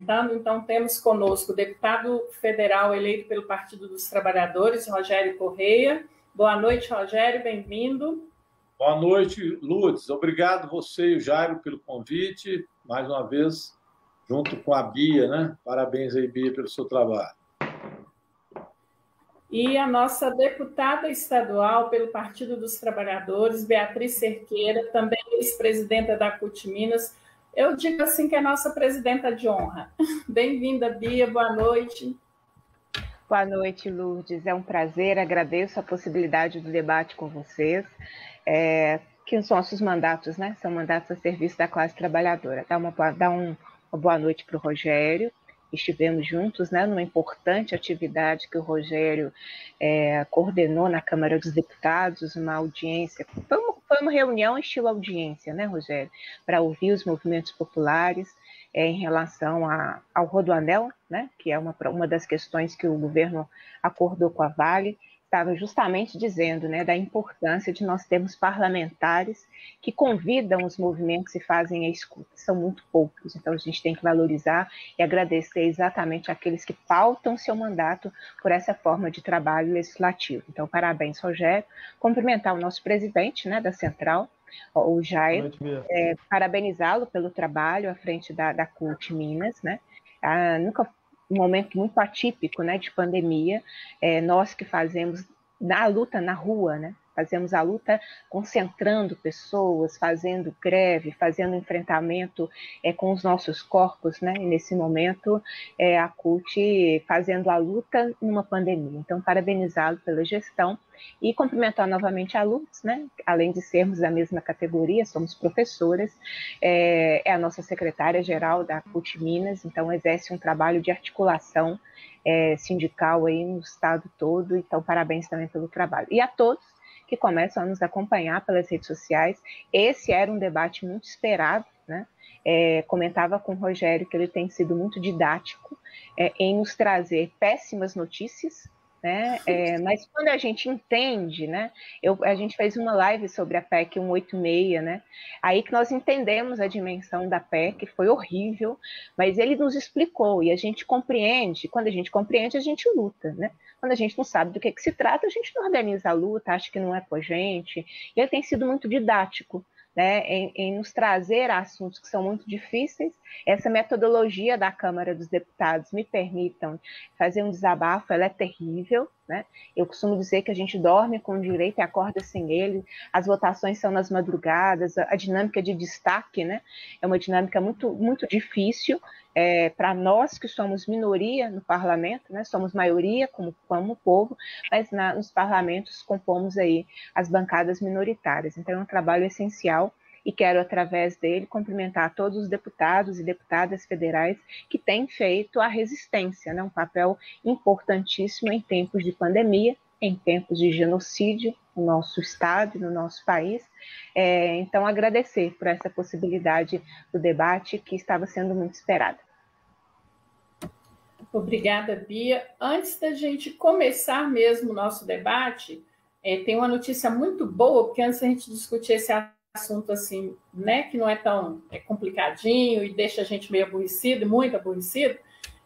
Então, temos conosco o deputado federal eleito pelo Partido dos Trabalhadores, Rogério Correia. Boa noite, Rogério, bem-vindo. Boa noite, Lourdes. Obrigado você e o Jairo pelo convite, mais uma vez, junto com a Bia, né? Parabéns aí, Bia, pelo seu trabalho. E a nossa deputada estadual pelo Partido dos Trabalhadores, Beatriz Cerqueira, também ex-presidenta da CUT Minas. Eu digo assim que é nossa presidenta de honra. Bem-vinda, Bia, boa noite. Boa noite, Lourdes. É um prazer, agradeço a possibilidade do debate com vocês, que os nossos mandatos, né, são mandatos a serviço da classe trabalhadora. Dá uma boa noite para o Rogério. Estivemos juntos, né, numa importante atividade que o Rogério coordenou na Câmara dos Deputados, uma audiência, foi uma reunião estilo audiência, né, Rogério, para ouvir os movimentos populares em relação ao Rodoanel, né, que é uma das questões que o governo acordou com a Vale, estava justamente dizendo, né, da importância de nós termos parlamentares que convidam os movimentos e fazem a escuta. São muito poucos, então a gente tem que valorizar e agradecer exatamente àqueles que pautam seu mandato por essa forma de trabalho legislativo. Então, parabéns, Rogério. Cumprimentar o nosso presidente, né, da Central, o Jair, parabenizá-lo pelo trabalho à frente da CUT Minas, né? Nunca um momento muito atípico, né, de pandemia, nós que fazemos a luta na rua, né, fazemos a luta concentrando pessoas, fazendo greve, fazendo enfrentamento com os nossos corpos, né, e nesse momento a CUT fazendo a luta numa pandemia. Então, parabenizá-lo pela gestão e cumprimentar novamente a Lourdes, né, além de sermos da mesma categoria, somos professoras, é a nossa secretária-geral da CUT Minas, então exerce um trabalho de articulação sindical aí no estado todo, então parabéns também pelo trabalho. E a todos que começam a nos acompanhar pelas redes sociais, esse era um debate muito esperado, né? Comentava com o Rogério que ele tem sido muito didático em nos trazer péssimas notícias, né? Mas quando a gente entende, né? A gente fez uma live sobre a PEC 186, né? Aí que nós entendemos a dimensão da PEC, foi horrível, mas ele nos explicou e a gente compreende. Quando a gente compreende, a gente luta, né? Quando a gente não sabe do que se trata, a gente não organiza a luta, acha que não é cogente. E ele tem sido muito didático, né, em nos trazer assuntos que são muito difíceis. Essa metodologia da Câmara dos Deputados me permitam fazer um desabafo, ela é terrível, né? Eu costumo dizer que a gente dorme com o direito e acorda sem ele, as votações são nas madrugadas, a dinâmica de destaque, né, é uma dinâmica muito, muito difícil, para nós que somos minoria no parlamento, né, somos maioria como povo, mas nos parlamentos compomos aí as bancadas minoritárias, então é um trabalho essencial e quero, através dele, cumprimentar todos os deputados e deputadas federais que têm feito a resistência, né, um papel importantíssimo em tempos de pandemia, em tempos de genocídio no nosso estado e no nosso país. Então, agradecer por essa possibilidade do debate que estava sendo muito esperada. Obrigada, Bia. Antes da gente começar mesmo o nosso debate, tem uma notícia muito boa, porque antes a gente discutir esse assunto assim, né, que não é tão complicadinho e deixa a gente meio aborrecido, muito aborrecido.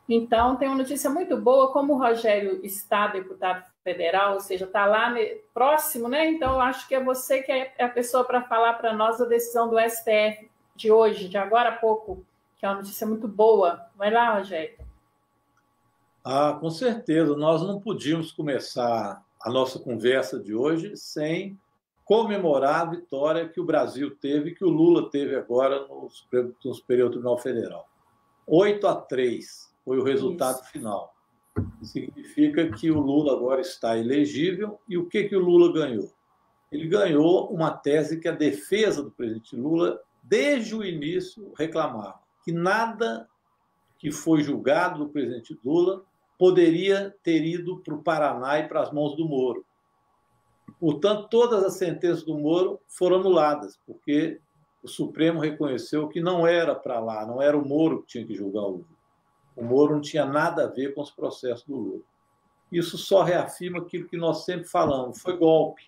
Então, tem uma notícia muito boa, como o Rogério está deputado federal, ou seja, está lá próximo, né? Então, eu acho que é você que é a pessoa para falar para nós a decisão do STF de hoje, de agora a pouco, que é uma notícia muito boa. Vai lá, Rogério. Com certeza. Nós não podíamos começar a nossa conversa de hoje sem comemorar a vitória que o Brasil teve, que o Lula teve agora no Superior Tribunal Federal. 8-3 foi o resultado final. Significa que o Lula agora está elegível. E o que o Lula ganhou? Ele ganhou uma tese que a defesa do presidente Lula, desde o início, reclamava, que nada que foi julgado do presidente Lula poderia ter ido para o Paraná e para as mãos do Moro. Portanto, todas as sentenças do Moro foram anuladas, porque o Supremo reconheceu que não era para lá, não era o Moro que tinha que julgar o Lula. O Moro não tinha nada a ver com os processos do Lula. Isso só reafirma aquilo que nós sempre falamos, foi golpe.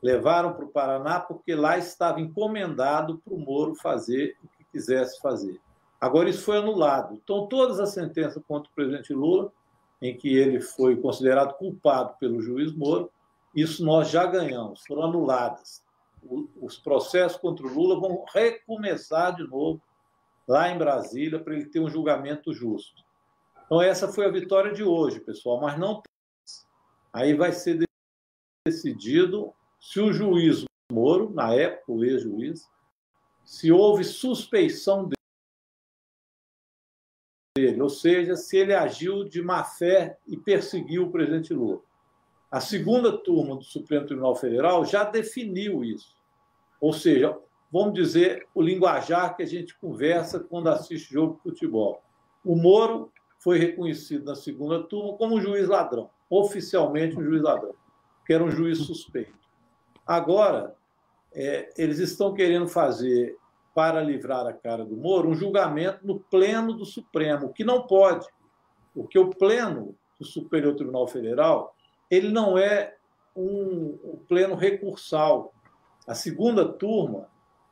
Levaram para o Paraná porque lá estava encomendado para o Moro fazer o que quisesse fazer. Agora, isso foi anulado. Então, todas as sentenças contra o presidente Lula, em que ele foi considerado culpado pelo juiz Moro, isso nós já ganhamos, foram anuladas. Os processos contra o Lula vão recomeçar de novo lá em Brasília para ele ter um julgamento justo. Então, essa foi a vitória de hoje, pessoal, mas não tem. Aí vai ser decidido se o juiz Moro, na época, o ex-juiz, se houve suspeição dele, ou seja, se ele agiu de má fé e perseguiu o presidente Lula. A segunda turma do Supremo Tribunal Federal já definiu isso. Ou seja, vamos dizer, o linguajar que a gente conversa quando assiste jogo de futebol. O Moro foi reconhecido na segunda turma como um juiz ladrão, oficialmente um juiz ladrão, que era um juiz suspeito. Agora, eles estão querendo fazer, para livrar a cara do Moro, um julgamento no pleno do Supremo, o que não pode, porque o pleno do Superior Tribunal Federal ele não é um pleno recursal. A segunda turma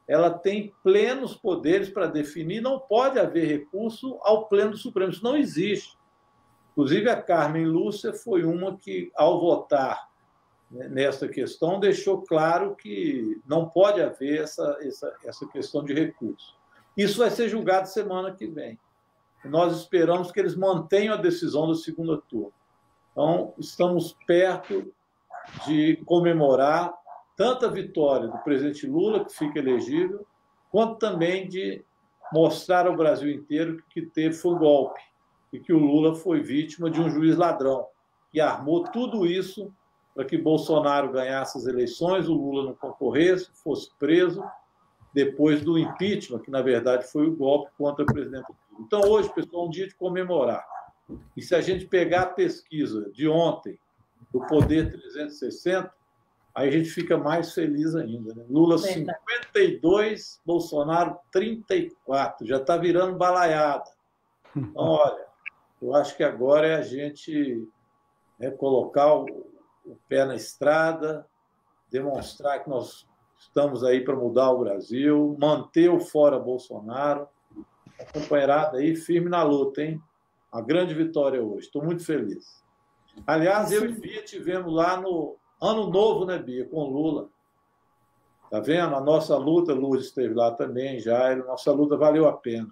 ela tem plenos poderes para definir, não pode haver recurso ao pleno do Supremo, isso não existe. Inclusive, a Carmen Lúcia foi uma que, ao votar nessa questão, deixou claro que não pode haver essa questão de recurso. Isso vai ser julgado semana que vem. Nós esperamos que eles mantenham a decisão da segunda turma. Então, estamos perto de comemorar tanto a vitória do presidente Lula, que fica elegível, quanto também de mostrar ao Brasil inteiro que o que teve foi um golpe e que o Lula foi vítima de um juiz ladrão e armou tudo isso para que Bolsonaro ganhasse as eleições, o Lula não concorresse, fosse preso, depois do impeachment, que na verdade foi o golpe contra o presidente Lula. Então, hoje, pessoal, é um dia de comemorar. E se a gente pegar a pesquisa de ontem, do Poder 360, aí a gente fica mais feliz ainda. Né? Lula 52, Bolsonaro 34, já está virando balaiada. Então, olha, eu acho que agora é a gente colocar o pé na estrada, demonstrar que nós estamos aí para mudar o Brasil, manter o fora Bolsonaro, a companheirada aí firme na luta, hein? Uma grande vitória hoje, estou muito feliz. Aliás, eu e Bia tivemos lá no Ano Novo, né, Bia, com Lula. Tá vendo? A nossa luta, Lourdes esteve lá também, Jairo, nossa luta valeu a pena.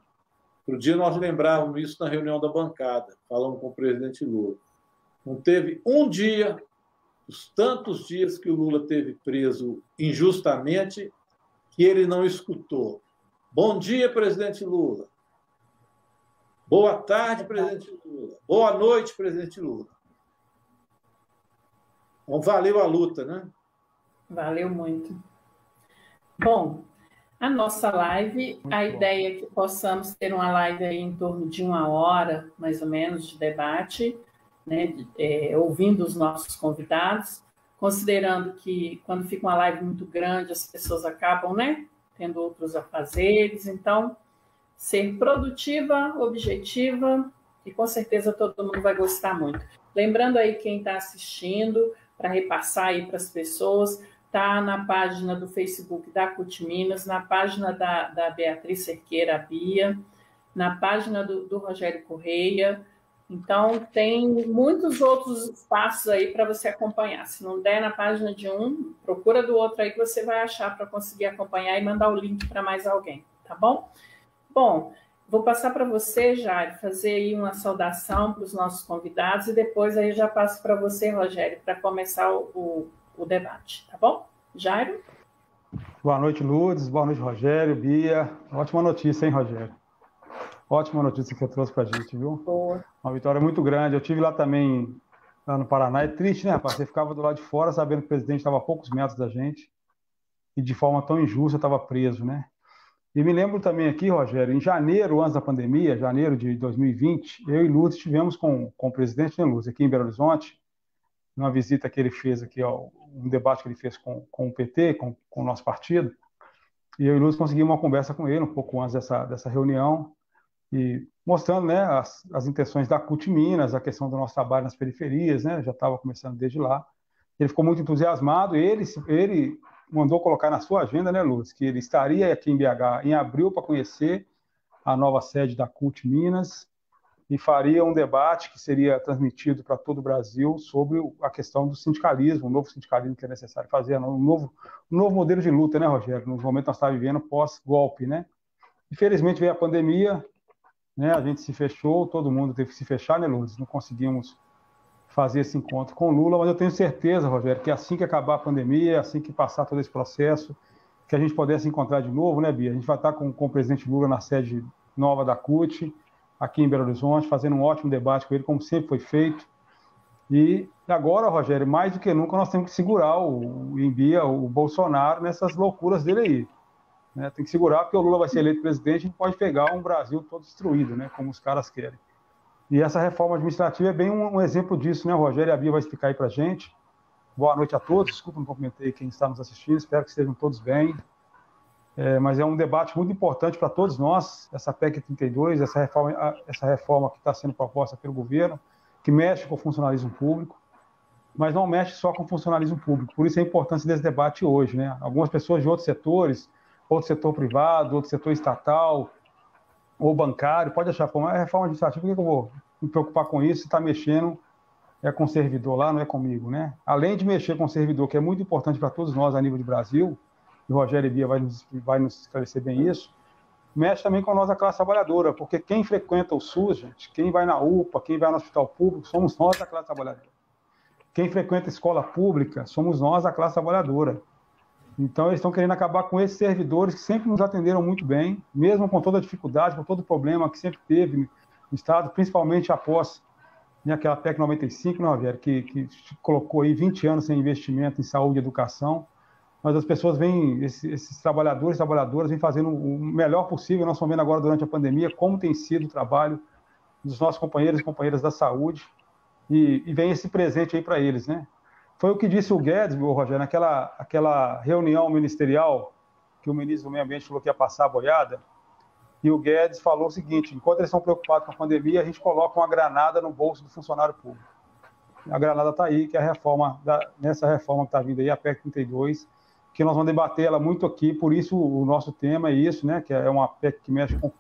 Outro dia nós lembrávamos isso na reunião da bancada, falando com o presidente Lula. Não teve um dia, os tantos dias que o Lula teve preso injustamente, que ele não escutou. Bom dia, presidente Lula. Boa tarde, presidente Lula. Boa noite, presidente Lula. Então, valeu a luta, né? Valeu muito. Bom, a nossa live, a ideia é que possamos ter uma live aí em torno de 1 hora, mais ou menos, de debate, né? Ouvindo os nossos convidados, considerando que quando fica uma live muito grande, as pessoas acabam, né, tendo outros afazeres. Então, ser produtiva, objetiva, e com certeza todo mundo vai gostar muito. Lembrando aí quem está assistindo, para repassar aí para as pessoas, está na página do Facebook da CUT Minas, na página da Beatriz Cerqueira, a Bia, na página do Rogério Correia. Então, tem muitos outros espaços aí para você acompanhar. Se não der na página de um, procura do outro aí que você vai achar para conseguir acompanhar e mandar o link para mais alguém, tá bom? Bom, vou passar para você, Jairo, fazer aí uma saudação para os nossos convidados e depois aí já passo para você, Rogério, para começar o debate, tá bom? Jairo? Boa noite, Lourdes. Boa noite, Rogério, Bia. Ótima notícia, hein, Rogério? Ótima notícia que você trouxe para a gente, viu? Boa. Uma vitória muito grande. Eu tive lá também, lá no Paraná. É triste, né, rapaz? Você ficava do lado de fora sabendo que o presidente estava a poucos metros da gente e de forma tão injusta estava preso, né? E me lembro também aqui, Rogério, em janeiro, antes da pandemia, janeiro de 2020, eu e Lourdes estivemos com o presidente, né, Lourdes, aqui em Belo Horizonte, numa visita que ele fez aqui, ó, um debate que ele fez com o PT, com o nosso partido, e eu e Lourdes conseguimos uma conversa com ele um pouco antes dessa reunião, e mostrando, né, as intenções da CUT Minas, a questão do nosso trabalho nas periferias, né, já estava começando desde lá. Ele ficou muito entusiasmado, ele mandou colocar na sua agenda, né, Luz, que ele estaria aqui em BH em abril para conhecer a nova sede da CUT Minas, e faria um debate que seria transmitido para todo o Brasil sobre a questão do sindicalismo, o novo sindicalismo que é necessário fazer, um novo modelo de luta, né, Rogério? No momento que nós estamos vivendo pós-golpe, né? Infelizmente veio a pandemia, né? A gente se fechou, todo mundo teve que se fechar, né, Lourdes? Não conseguimos fazer esse encontro com Lula, mas eu tenho certeza, Rogério, que assim que acabar a pandemia, assim que passar todo esse processo, que a gente pudesse encontrar de novo, né, Bia? A gente vai estar com o presidente Lula na sede nova da CUT, aqui em Belo Horizonte, fazendo um ótimo debate com ele, como sempre foi feito. E agora, Rogério, mais do que nunca, nós temos que segurar o Bolsonaro nessas loucuras dele aí. Né? Tem que segurar, porque o Lula vai ser eleito presidente e não pode pegar um Brasil todo destruído, né? Como os caras querem. E essa reforma administrativa é bem um exemplo disso, né, Rogério? A Bia vai explicar aí para a gente. Boa noite a todos. Desculpa, não cumprimentei quem está nos assistindo. Espero que estejam todos bem. Mas é um debate muito importante para todos nós, essa PEC 32, essa reforma que está sendo proposta pelo governo, que mexe com o funcionalismo público, mas não mexe só com o funcionalismo público. Por isso a importância desse debate hoje, né? Algumas pessoas de outros setores, outro setor privado, outro setor estatal ou bancário, pode achar, como é reforma administrativa, por que eu vou me preocupar com isso se está mexendo com o servidor lá, não é comigo, né? Além de mexer com o servidor, que é muito importante para todos nós a nível de Brasil, e o Rogério e Bia vai nos esclarecer bem isso, mexe também com a nossa classe trabalhadora, porque quem frequenta o SUS, gente, quem vai na UPA, quem vai no hospital público, somos nós a classe trabalhadora. Quem frequenta a escola pública, somos nós a classe trabalhadora. Então, eles estão querendo acabar com esses servidores que sempre nos atenderam muito bem, mesmo com toda a dificuldade, com todo o problema que sempre teve no Estado, principalmente após aquela PEC 95, né, Rogério, que colocou aí 20 anos sem investimento em saúde e educação. Mas as pessoas vêm, esses trabalhadores e trabalhadoras vêm fazendo o melhor possível. Nós estamos vendo agora, durante a pandemia, como tem sido o trabalho dos nossos companheiros e companheiras da saúde, e vem esse presente aí para eles, né? Foi o que disse o Guedes, Rogério, naquela reunião ministerial, que o ministro do Meio Ambiente falou que ia passar a boiada, e o Guedes falou o seguinte: enquanto eles estão preocupados com a pandemia, a gente coloca uma granada no bolso do funcionário público. A granada está aí, que é nessa reforma que está vindo aí, a PEC 32, que nós vamos debater ela muito aqui, por isso o nosso tema é isso, né, que é uma PEC que mexe com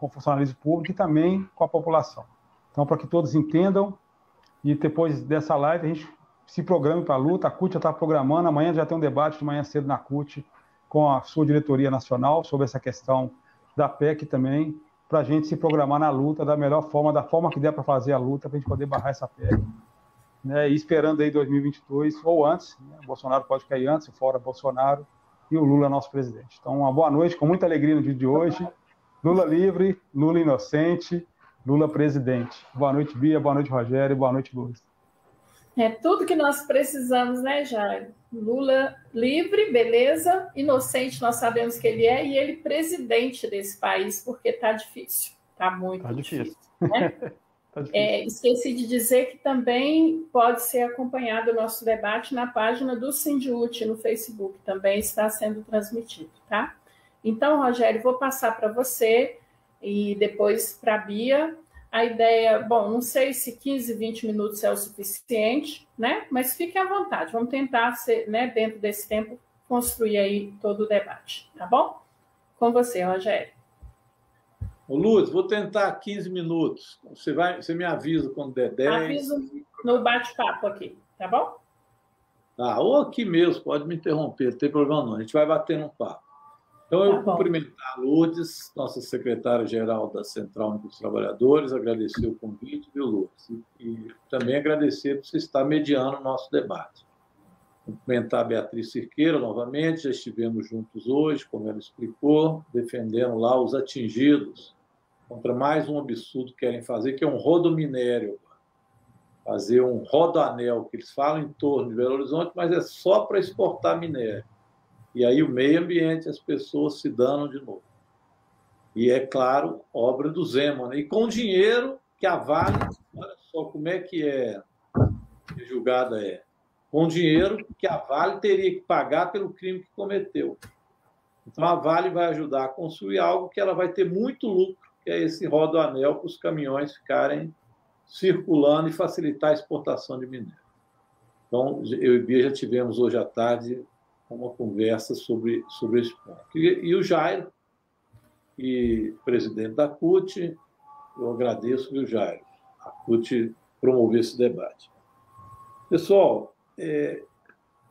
o funcionalismo público e também com a população. Então, para que todos entendam, e depois dessa live a gente se programe para a luta. A CUT já está programando, amanhã já tem um debate de manhã cedo na CUT com a sua diretoria nacional sobre essa questão da PEC também, para a gente se programar na luta da melhor forma, da forma que der para fazer a luta, para a gente poder barrar essa PEC. Né, e esperando aí 2022 ou antes, né, o Bolsonaro pode cair antes, fora Bolsonaro, e o Lula nosso presidente. Então, uma boa noite, com muita alegria no dia de hoje. Lula livre, Lula inocente, Lula presidente. Boa noite, Bia, boa noite, Rogério, boa noite, Luiz. É tudo que nós precisamos, né, Jair? Lula livre, beleza, inocente, nós sabemos que ele é, e ele presidente desse país, porque está difícil, está muito difícil. Né? Esqueci de dizer que também pode ser acompanhado o nosso debate na página do Sindiúti no Facebook, também está sendo transmitido, tá? Então, Rogério, vou passar para você e depois para a Bia. A ideia, bom, não sei se 15, 20 minutos é o suficiente, né? Mas fique à vontade, vamos tentar, né, dentro desse tempo, construir aí todo o debate, tá bom? Com você, Rogério. Ô, Luz, vou tentar 15 minutos. Você me avisa quando der 10. Aviso no bate-papo aqui, tá bom? Tá, ou aqui mesmo, pode me interromper, não tem problema não. A gente vai batendo um papo. Então, eu cumprimentar a Lourdes, nossa secretária-geral da Central Única dos Trabalhadores, agradecer o convite, viu, Lourdes? E também agradecer por você estar mediando o nosso debate. Cumprimentar a Beatriz Cirqueira novamente, já estivemos juntos hoje, como ela explicou, defendendo lá os atingidos contra mais um absurdo que querem fazer, que é um rodominério. Fazer um rodoanel, que eles falam em torno de Belo Horizonte, mas é só para exportar minério. E aí o meio ambiente, as pessoas se danam de novo. E, é claro, obra do Zema, né? E com dinheiro que a Vale, olha só como é que julgada é, com dinheiro que a Vale teria que pagar pelo crime que cometeu. Então, a Vale vai ajudar a construir algo que ela vai ter muito lucro, que é esse rodoanel para os caminhões ficarem circulando e facilitar a exportação de minério. Então, eu e Bia já tivemos hoje à tarde uma conversa sobre esse ponto. E o Jair, e presidente da CUT. Eu agradeço, viu, Jairo, a CUT promover esse debate. Pessoal,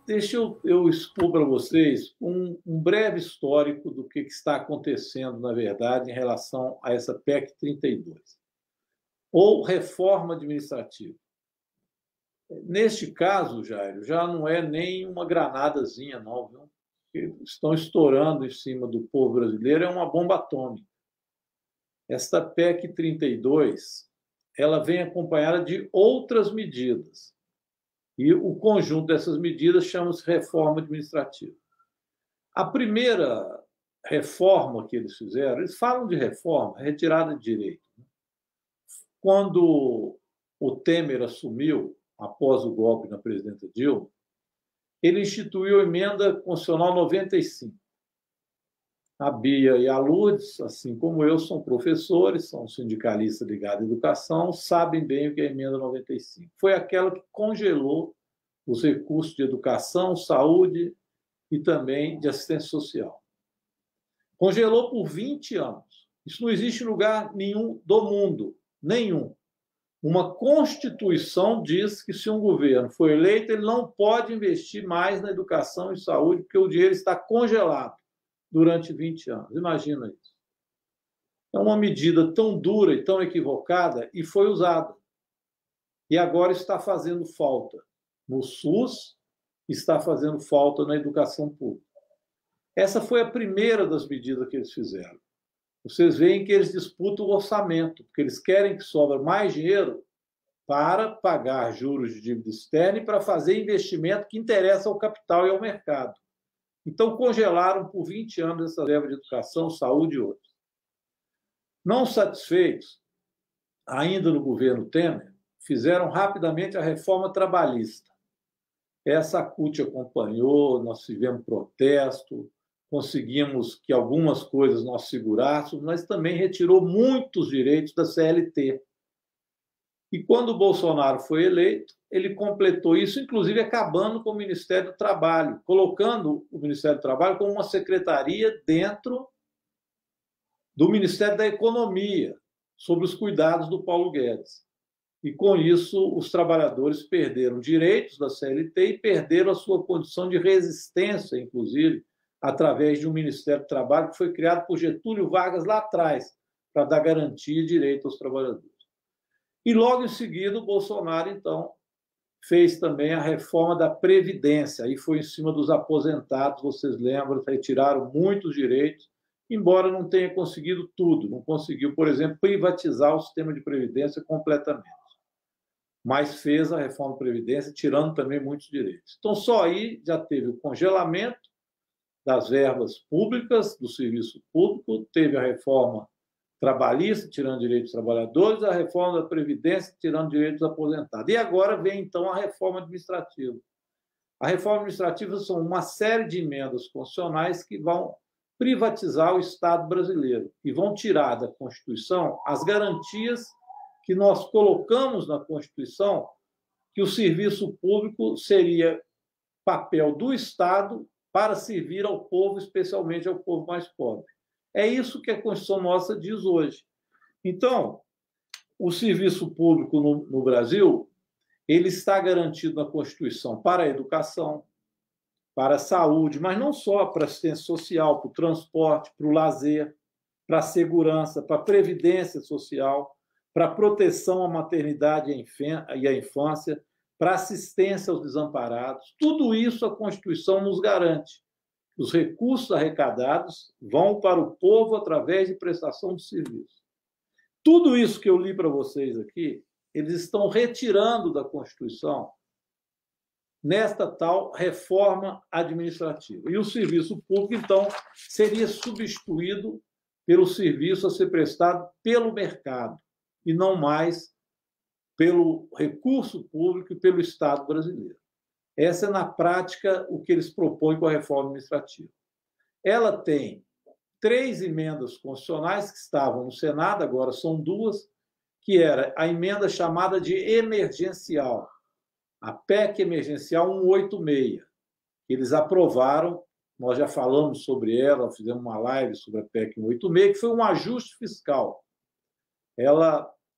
deixa eu expor para vocês um breve histórico do que está acontecendo, na verdade, em relação a essa PEC 32, ou reforma administrativa. Neste caso, Jairo, já não é nem uma granadazinha, não, viu? Que estão estourando em cima do povo brasileiro, é uma bomba atômica. Esta PEC 32, ela vem acompanhada de outras medidas. E o conjunto dessas medidas chama-se reforma administrativa. A primeira reforma que eles fizeram, eles falam de reforma, retirada de direito. Quando o Temer assumiu, após o golpe na presidenta Dilma, ele instituiu a emenda constitucional 95. A Bia e a Lourdes, assim como eu, são professores, são sindicalistas ligados à educação, sabem bem o que é a emenda 95. Foi aquela que congelou os recursos de educação, saúde e também de assistência social. Congelou por 20 anos. Isso não existe em lugar nenhum do mundo, nenhum. Uma Constituição diz que se um governo for eleito, ele não pode investir mais na educação e saúde, porque o dinheiro está congelado durante 20 anos. Imagina isso. É uma medida tão dura e tão equivocada e foi usada. E agora está fazendo falta no SUS, está fazendo falta na educação pública. Essa foi a primeira das medidas que eles fizeram. Vocês veem que eles disputam o orçamento, porque eles querem que sobra mais dinheiro para pagar juros de dívida externa e para fazer investimento que interessa ao capital e ao mercado. Então, congelaram por 20 anos essa verba de educação, saúde e outros. Não satisfeitos, ainda no governo Temer, fizeram rapidamente a reforma trabalhista. Essa a CUT acompanhou, nós tivemos protesto, conseguimos que algumas coisas nós segurássemos, mas também retirou muitos direitos da CLT. E quando o Bolsonaro foi eleito, ele completou isso, inclusive acabando com o Ministério do Trabalho, colocando o Ministério do Trabalho como uma secretaria dentro do Ministério da Economia, sob os cuidados do Paulo Guedes. E, com isso, os trabalhadores perderam direitos da CLT e perderam a sua condição de resistência, inclusive, através de um Ministério do Trabalho que foi criado por Getúlio Vargas lá atrás, para dar garantia e direito aos trabalhadores. E, logo em seguida, o Bolsonaro, então, fez também a reforma da Previdência. Aí foi em cima dos aposentados, vocês lembram, retiraram muitos direitos, embora não tenha conseguido tudo. Não conseguiu, por exemplo, privatizar o sistema de Previdência completamente. Mas fez a reforma da Previdência, tirando também muitos direitos. Então, só aí já teve o congelamento das verbas públicas, do serviço público, teve a reforma trabalhista, tirando direitos dos trabalhadores, a reforma da Previdência, tirando direitos dos aposentados. E agora vem, então, a reforma administrativa. A reforma administrativa são uma série de emendas constitucionais que vão privatizar o Estado brasileiro e vão tirar da Constituição as garantias que nós colocamos na Constituição, que o serviço público seria papel do Estado para servir ao povo, especialmente ao povo mais pobre. É isso que a Constituição nossa diz hoje. Então, o serviço público no Brasil, ele está garantido na Constituição para a educação, para a saúde, mas não só para a assistência social, para o transporte, para o lazer, para a segurança, para a previdência social, para a proteção à maternidade e à infância, para a assistência aos desamparados. Tudo isso a Constituição nos garante. Os recursos arrecadados vão para o povo através de prestação de serviço. Tudo isso que eu li para vocês aqui, eles estão retirando da Constituição nesta tal reforma administrativa. E o serviço público, então, seria substituído pelo serviço a ser prestado pelo mercado e não mais pelo recurso público e pelo Estado brasileiro. Essa é, na prática, o que eles propõem com a reforma administrativa. Ela tem 3 emendas constitucionais que estavam no Senado, agora são 2, que era a emenda chamada de emergencial, a PEC emergencial 186, que eles aprovaram nós já falamos sobre ela, fizemos uma live sobre a PEC 186, que foi um ajuste fiscal.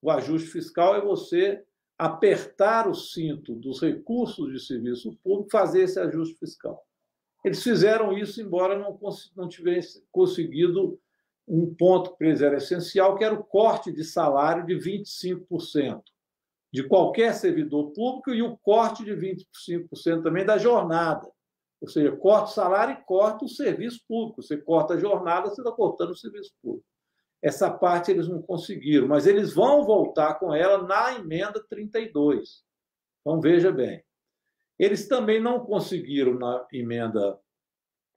O ajuste fiscal é você apertar o cinto dos recursos de serviço público, fazer esse ajuste fiscal. Eles fizeram isso, embora não tivessem conseguido um ponto que eles eram essencial, que era o corte de salário de 25% de qualquer servidor público e o corte de 25% também da jornada. Ou seja, corta o salário e corta o serviço público. Você corta a jornada, você está cortando o serviço público. Essa parte eles não conseguiram, mas eles vão voltar com ela na emenda 32. Então, veja bem. Eles também não conseguiram, na emenda,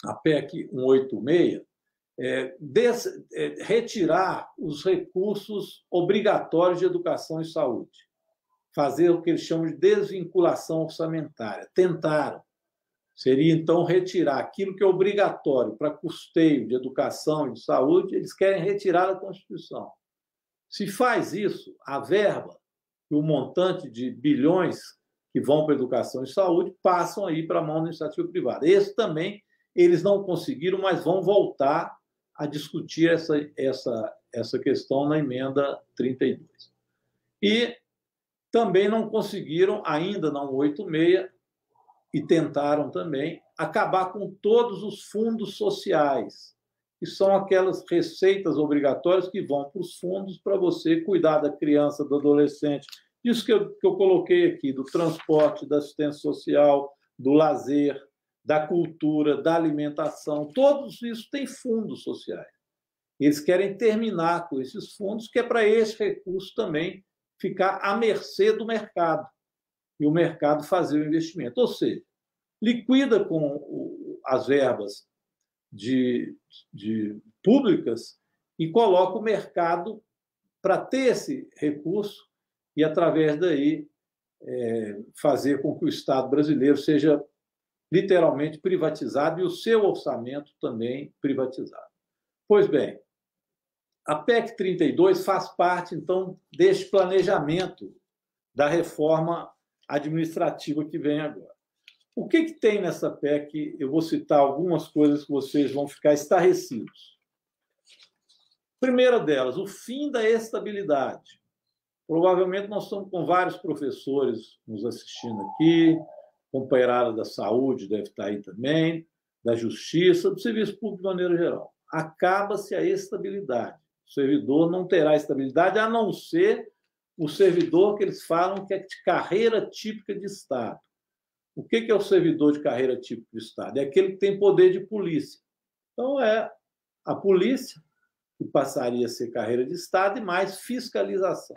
a PEC 186, retirar os recursos obrigatórios de educação e saúde. Fazer o que eles chamam de desvinculação orçamentária. Tentaram. Seria, então, retirar aquilo que é obrigatório para custeio de educação e de saúde, eles querem retirar da Constituição. Se faz isso, a verba e o montante de bilhões que vão para a educação e saúde passam aí para a mão da iniciativa privada. Esse também eles não conseguiram, mas vão voltar a discutir essa questão na emenda 32. E também não conseguiram, ainda na 186, e tentaram também acabar com todos os fundos sociais, que são aquelas receitas obrigatórias que vão para os fundos para você cuidar da criança, do adolescente. Isso que eu coloquei aqui, do transporte, da assistência social, do lazer, da cultura, da alimentação, todos isso tem fundos sociais. Eles querem terminar com esses fundos, que é para esse recurso também ficar à mercê do mercado e o mercado fazer o investimento. Ou seja, liquida com as verbas públicas e coloca o mercado para ter esse recurso e, através daí, fazer com que o Estado brasileiro seja literalmente privatizado e o seu orçamento também privatizado. Pois bem, a PEC 32 faz parte, então, deste planejamento da reforma administrativa que vem agora. O que tem nessa PEC? Eu vou citar algumas coisas que vocês vão ficar estarrecidos. Primeira delas, o fim da estabilidade. Provavelmente nós estamos com vários professores nos assistindo aqui, companheirada da saúde deve estar aí também, da justiça, do serviço público de maneira geral. Acaba-se a estabilidade. O servidor não terá estabilidade, a não ser o servidor que eles falam que é de carreira típica de Estado. O que é o servidor de carreira típica de Estado? É aquele que tem poder de polícia. Então, é a polícia, que passaria a ser carreira de Estado, e mais fiscalização.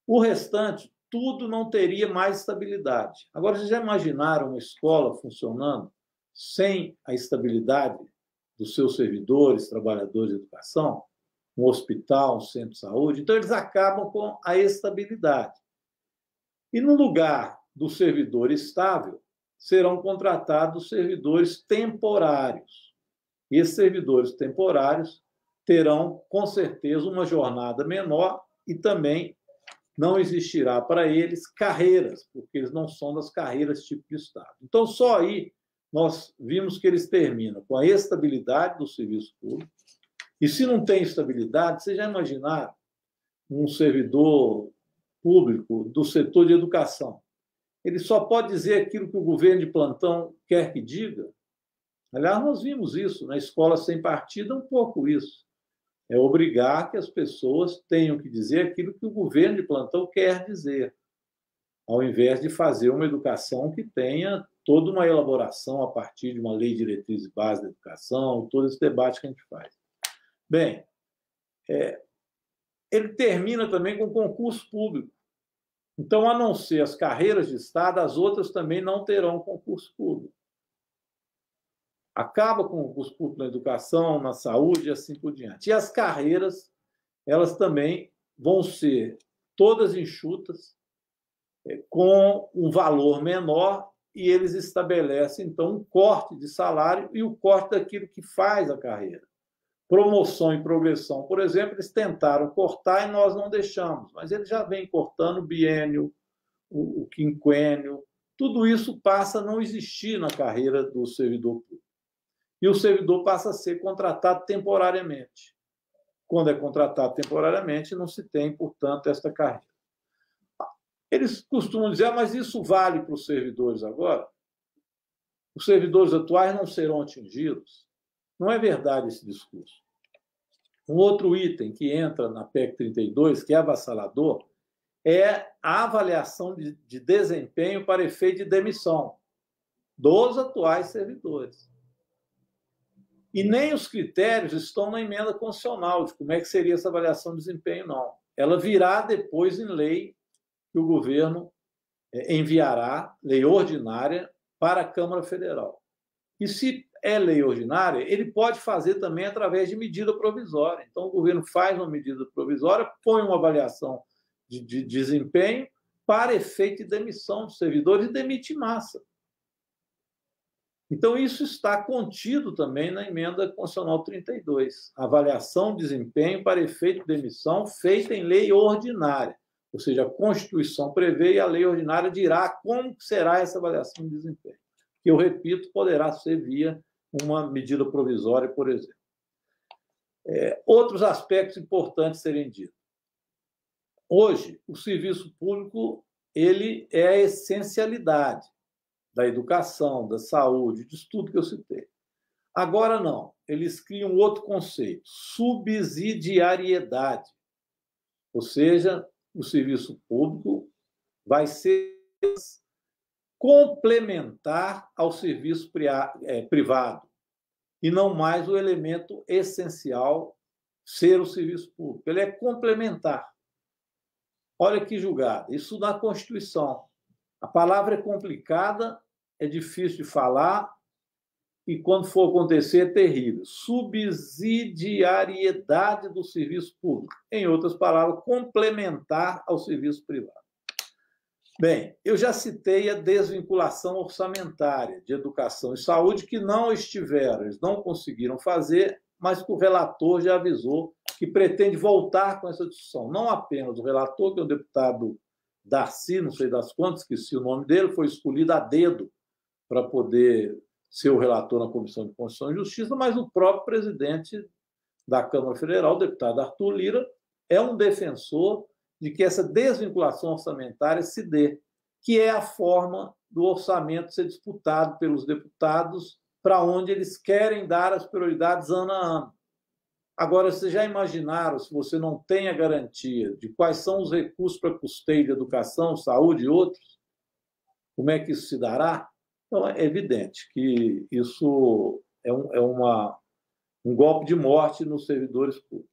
O restante, tudo não teria mais estabilidade. Agora, vocês já imaginaram uma escola funcionando sem a estabilidade dos seus servidores, trabalhadores de educação? Um hospital, um centro de saúde? Então, eles acabam com a estabilidade. E, no lugar do servidor estável, serão contratados servidores temporários. E esses servidores temporários terão, com certeza, uma jornada menor e também não existirá para eles carreiras, porque eles não são das carreiras tipo de Estado. Então, só aí nós vimos que eles terminam com a estabilidade do serviço público. E se não tem estabilidade, vocês já imaginaram um servidor público do setor de educação? Ele só pode dizer aquilo que o governo de plantão quer que diga. Aliás, nós vimos isso na escola sem partido, um pouco isso. É obrigar que as pessoas tenham que dizer aquilo que o governo de plantão quer dizer, ao invés de fazer uma educação que tenha toda uma elaboração a partir de uma lei de diretriz e base da educação, todo esse debate que a gente faz. Bem, ele termina também com concurso público. Então, a não ser as carreiras de Estado, as outras também não terão concurso público. Acaba com o concurso público na educação, na saúde e assim por diante. E as carreiras, elas também vão ser todas enxutas, com um valor menor, e eles estabelecem, então, um corte de salário e o corte daquilo que faz a carreira. Promoção e progressão, por exemplo, eles tentaram cortar e nós não deixamos, mas eles já vêm cortando o biênio, o quinquênio, tudo isso passa a não existir na carreira do servidor público. e o servidor passa a ser contratado temporariamente. Quando é contratado temporariamente, não se tem, portanto, esta carreira. Eles costumam dizer, mas isso vale para os servidores agora? Os servidores atuais não serão atingidos? Não é verdade esse discurso. Um outro item que entra na PEC 32, que é avassalador, é a avaliação de desempenho para efeito de demissão dos atuais servidores. E nem os critérios estão na emenda constitucional de como é que seria essa avaliação de desempenho, não. Ela virá depois em lei que o governo enviará, lei ordinária, para a Câmara Federal. E se é lei ordinária, ele pode fazer também através de medida provisória. Então, o governo faz uma medida provisória, põe uma avaliação de desempenho para efeito de demissão dos servidores e demite em massa. Então, isso está contido também na emenda constitucional 32. Avaliação de desempenho para efeito de demissão feita em lei ordinária. Ou seja, a Constituição prevê e a lei ordinária dirá como será essa avaliação de desempenho. Que, eu repito, poderá ser via uma medida provisória, por exemplo. Outros aspectos importantes serem ditos. Hoje, o serviço público ele é a essencialidade da educação, da saúde, disso tudo que eu citei. Agora não, eles criam outro conceito, subsidiariedade. Ou seja, o serviço público vai ser complementar ao serviço privado e não mais o elemento essencial ser o serviço público. Ele é complementar. Olha que julgada, isso na Constituição. A palavra é complicada, é difícil de falar e, quando for acontecer, é terrível. Subsidiariedade do serviço público. Em outras palavras, complementar ao serviço privado. Bem, eu já citei a desvinculação orçamentária de educação e saúde, que não estiveram, eles não conseguiram fazer, mas que o relator já avisou que pretende voltar com essa discussão. Não apenas o relator, que é o deputado Darcy, não sei das quantas, esqueci o nome dele, foi escolhido a dedo para poder ser o relator na Comissão de Constituição e Justiça, mas o próprio presidente da Câmara Federal, o deputado Arthur Lira, é um defensor de que essa desvinculação orçamentária se dê, que é a forma do orçamento ser disputado pelos deputados para onde eles querem dar as prioridades ano a ano. Agora, vocês já imaginaram, se você não tem a garantia de quais são os recursos para custeio de educação, saúde e outros, como é que isso se dará? Então, é evidente que isso é um golpe de morte nos servidores públicos.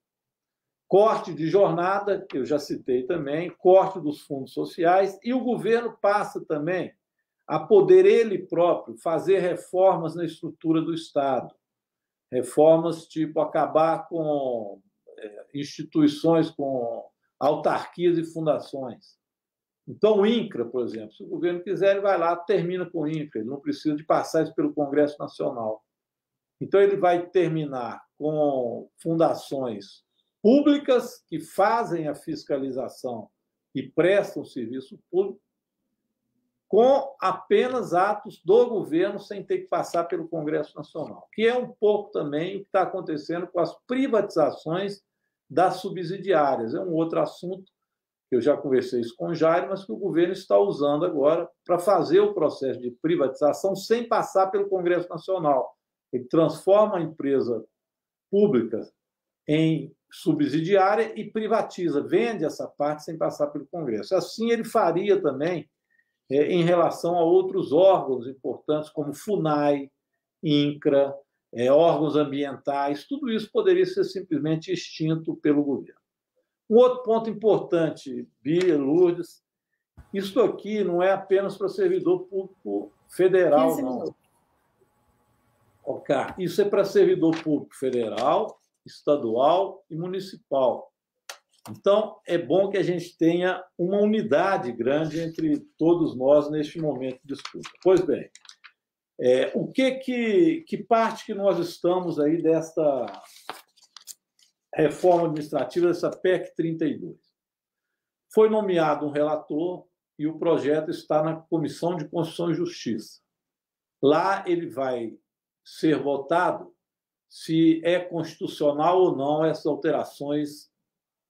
Corte de jornada, que eu já citei também, corte dos fundos sociais, e o governo passa também a poder ele próprio fazer reformas na estrutura do Estado. Reformas tipo acabar com instituições, com autarquias e fundações. Então, o INCRA, por exemplo, se o governo quiser, ele vai lá, termina com o INCRA, ele não precisa de passar isso pelo Congresso Nacional. Então, ele vai terminar com fundações públicas que fazem a fiscalização e prestam serviço público, com apenas atos do governo, sem ter que passar pelo Congresso Nacional, que é um pouco também o que está acontecendo com as privatizações das subsidiárias. É um outro assunto que eu já conversei isso com o Jair, mas que o governo está usando agora para fazer o processo de privatização sem passar pelo Congresso Nacional. Ele transforma a empresa pública em subsidiária e privatiza, vende essa parte sem passar pelo Congresso. Assim, ele faria também em relação a outros órgãos importantes, como FUNAI, INCRA, órgãos ambientais, tudo isso poderia ser simplesmente extinto pelo governo. Um outro ponto importante, Bia, Lourdes, isso aqui não é apenas para servidor público federal, não. Okay. Isso é para servidor público federal, estadual e municipal. Então, é bom que a gente tenha uma unidade grande entre todos nós neste momento de disputa. Pois bem, que parte que nós estamos aí desta reforma administrativa, dessa PEC 32? Foi nomeado um relator e o projeto está na Comissão de Constituição e Justiça. Lá ele vai ser votado se é constitucional ou não essas alterações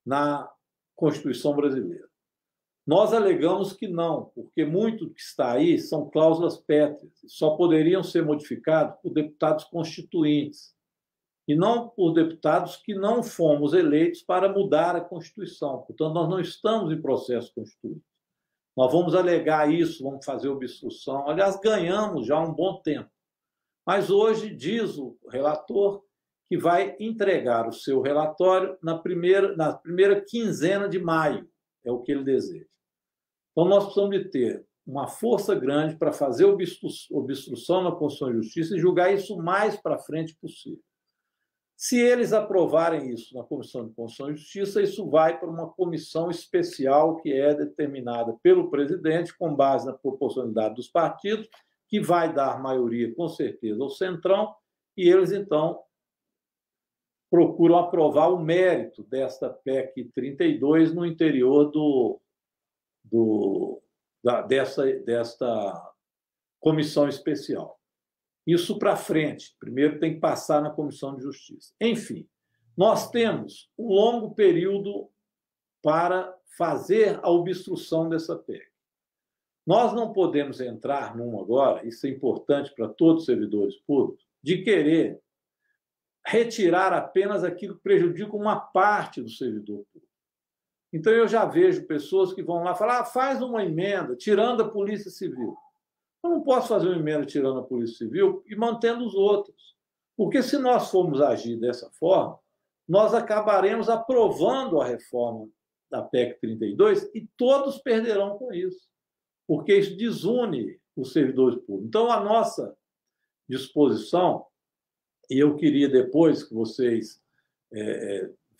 na Constituição brasileira. Nós alegamos que não, porque muito do que está aí são cláusulas pétreas, só poderiam ser modificados por deputados constituintes, e não por deputados que não fomos eleitos para mudar a Constituição. Portanto, nós não estamos em processo constituinte. Nós vamos alegar isso, vamos fazer obstrução. Aliás, ganhamos já há um bom tempo. Mas hoje diz o relator que vai entregar o seu relatório na primeira quinzena de maio, é o que ele deseja. Então, nós precisamos de ter uma força grande para fazer obstrução na Constituição e Justiça e julgar isso o mais para frente possível. Se eles aprovarem isso na Comissão de Constituição e Justiça, isso vai para uma comissão especial que é determinada pelo presidente, com base na proporcionalidade dos partidos, que vai dar maioria, com certeza, ao Centrão, e eles, então, procuram aprovar o mérito desta PEC 32 no interior desta comissão especial. Isso para frente. Primeiro tem que passar na Comissão de Justiça. Enfim, nós temos um longo período para fazer a obstrução dessa PEC. Nós não podemos entrar num agora, isso é importante para todos os servidores públicos, de querer retirar apenas aquilo que prejudica uma parte do servidor público. Então, eu já vejo pessoas que vão lá falar, faz uma emenda tirando a Polícia Civil. Eu não posso fazer uma emenda tirando a Polícia Civil e mantendo os outros. Porque se nós formos agir dessa forma, nós acabaremos aprovando a reforma da PEC 32 e todos perderão com isso, porque isso desune os servidores públicos. Então, a nossa disposição, e eu queria depois que vocês,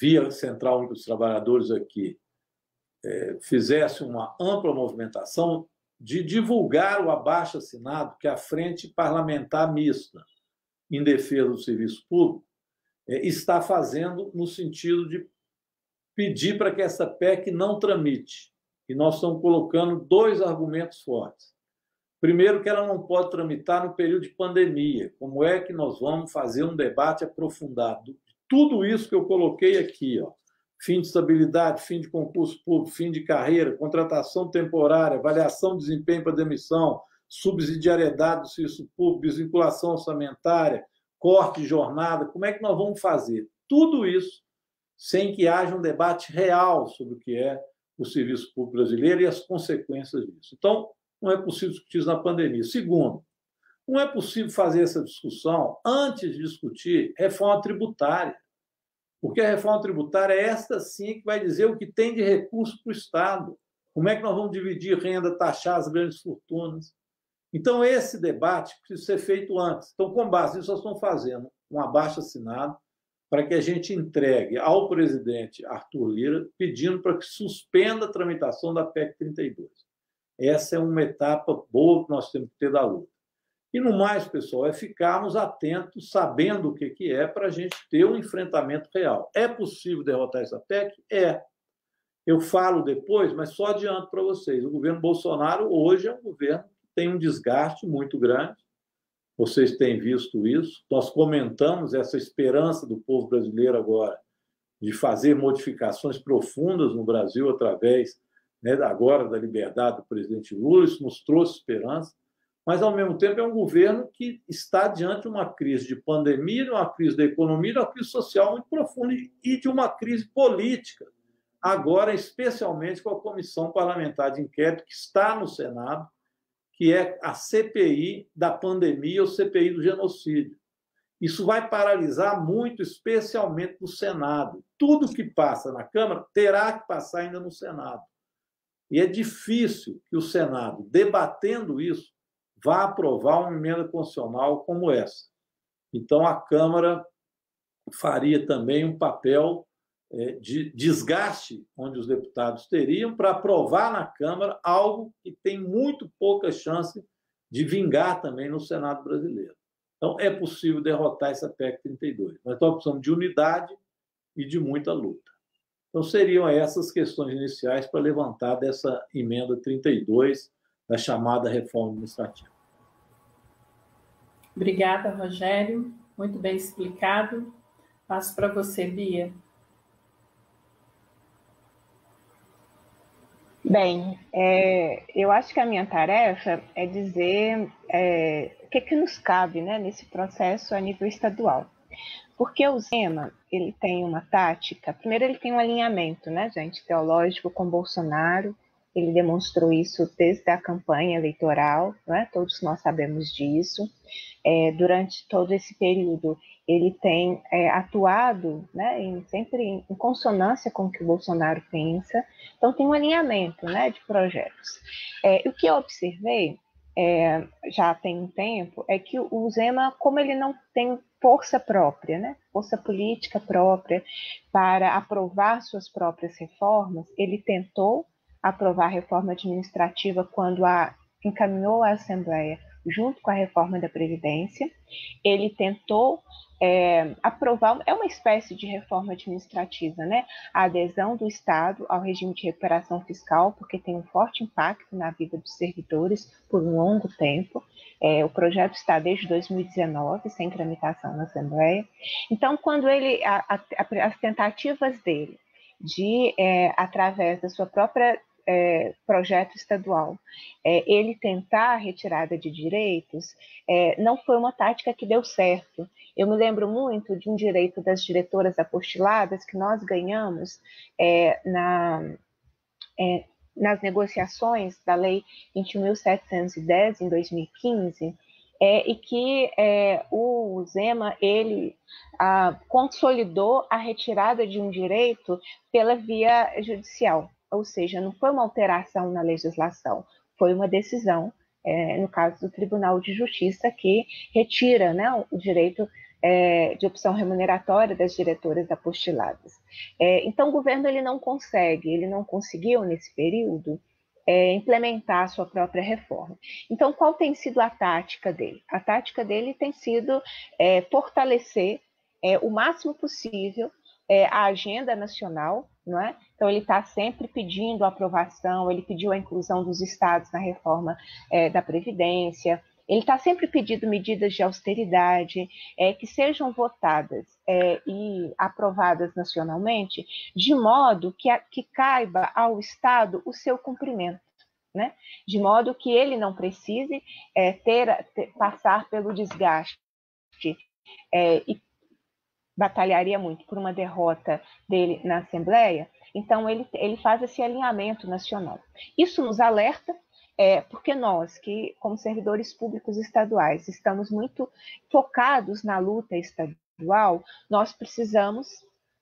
via Central Única dos Trabalhadores aqui, fizesse uma ampla movimentação de divulgar o abaixo-assinado que a Frente Parlamentar Mista em Defesa do Serviço Público está fazendo no sentido de pedir para que essa PEC não tramite. E nós estamos colocando 2 argumentos fortes. Primeiro, que ela não pode tramitar no período de pandemia. Como é que nós vamos fazer um debate aprofundado? Tudo isso que eu coloquei aqui, ó, fim de estabilidade, fim de concurso público, fim de carreira, contratação temporária, avaliação de desempenho para demissão, subsidiariedade do serviço público, desvinculação orçamentária, corte de jornada, como é que nós vamos fazer? Tudo isso sem que haja um debate real sobre o que é o serviço público brasileiro e as consequências disso. Então, não é possível discutir isso na pandemia. Segundo, não é possível fazer essa discussão antes de discutir reforma tributária. Porque a reforma tributária é esta sim que vai dizer o que tem de recurso para o Estado. Como é que nós vamos dividir renda, taxar as grandes fortunas? Então, esse debate precisa ser feito antes. Então, com base nisso, nós estamos fazendo um abaixo-assinado para que a gente entregue ao presidente Arthur Lira, pedindo para que suspenda a tramitação da PEC 32. Essa é uma etapa boa que nós temos que ter da luta. E, no mais, pessoal, é ficarmos atentos, sabendo o que é, para a gente ter um enfrentamento real. É possível derrotar essa PEC? É. Eu falo depois, mas só adianto para vocês. O governo Bolsonaro hoje é um governo que tem um desgaste muito grande. Vocês têm visto isso. Nós comentamos essa esperança do povo brasileiro agora de fazer modificações profundas no Brasil através, agora, da liberdade do presidente Lula. Isso nos trouxe esperança. Mas, ao mesmo tempo, é um governo que está diante de uma crise de pandemia, de uma crise da economia, de uma crise social muito profunda e de uma crise política. Agora, especialmente com a Comissão Parlamentar de Inquérito, que está no Senado, que é a CPI da pandemia ou CPI do genocídio. Isso vai paralisar muito, especialmente no Senado. Tudo que passa na Câmara terá que passar ainda no Senado. E é difícil que o Senado, debatendo isso, vá aprovar uma emenda constitucional como essa. Então, a Câmara faria também um papel de desgaste, onde os deputados teriam, para aprovar na Câmara algo que tem muito pouca chance de vingar também no Senado brasileiro. Então, é possível derrotar essa PEC 32. Mas nós precisamos de unidade e de muita luta. Então, seriam essas questões iniciais para levantar dessa emenda 32, da chamada reforma administrativa. Obrigada, Rogério. Muito bem explicado. Passo para você, Bia. Bem, eu acho que a minha tarefa é dizer o que nos cabe, né, nesse processo a nível estadual. Porque o Zema, ele tem uma tática, primeiro ele tem um alinhamento, né, gente, teológico com Bolsonaro, ele demonstrou isso desde a campanha eleitoral, né, todos nós sabemos disso. Durante todo esse período, ele tem atuado, né, sempre em consonância com o que o Bolsonaro pensa, então tem um alinhamento, né, de projetos. O que eu observei já tem um tempo é que o Zema, como ele não tem força própria, né, força política própria para aprovar suas próprias reformas, ele tentou aprovar a reforma administrativa quando encaminhou à Assembleia junto com a reforma da Previdência. Ele tentou aprovar, é uma espécie de reforma administrativa, né? A adesão do Estado ao regime de recuperação fiscal, porque tem um forte impacto na vida dos servidores por um longo tempo. O projeto está desde 2019 sem tramitação na Assembleia. Então, quando ele, as tentativas dele de, através da sua própria projeto estadual, ele tentar a retirada de direitos, não foi uma tática que deu certo. Eu me lembro muito de um direito das diretoras apostiladas que nós ganhamos nas negociações da Lei 21.710, em 2015, e que o Zema, ele consolidou a retirada de um direito pela via judicial, ou seja, não foi uma alteração na legislação, foi uma decisão, no caso do Tribunal de Justiça, que retira, né, o direito de opção remuneratória das diretoras apostiladas. Então, o governo ele não conseguiu nesse período implementar a sua própria reforma. Então, qual tem sido a tática dele? A tática dele tem sido fortalecer o máximo possível a agenda nacional, não é? Então, ele está sempre pedindo a aprovação, ele pediu a inclusão dos estados na reforma da Previdência, ele está sempre pedindo medidas de austeridade que sejam votadas e aprovadas nacionalmente, de modo que caiba ao Estado o seu cumprimento, né? De modo que ele não precise passar pelo desgaste e batalharia muito por uma derrota dele na Assembleia. Então, ele faz esse alinhamento nacional. Isso nos alerta, porque nós, que como servidores públicos estaduais, estamos muito focados na luta estadual, nós precisamos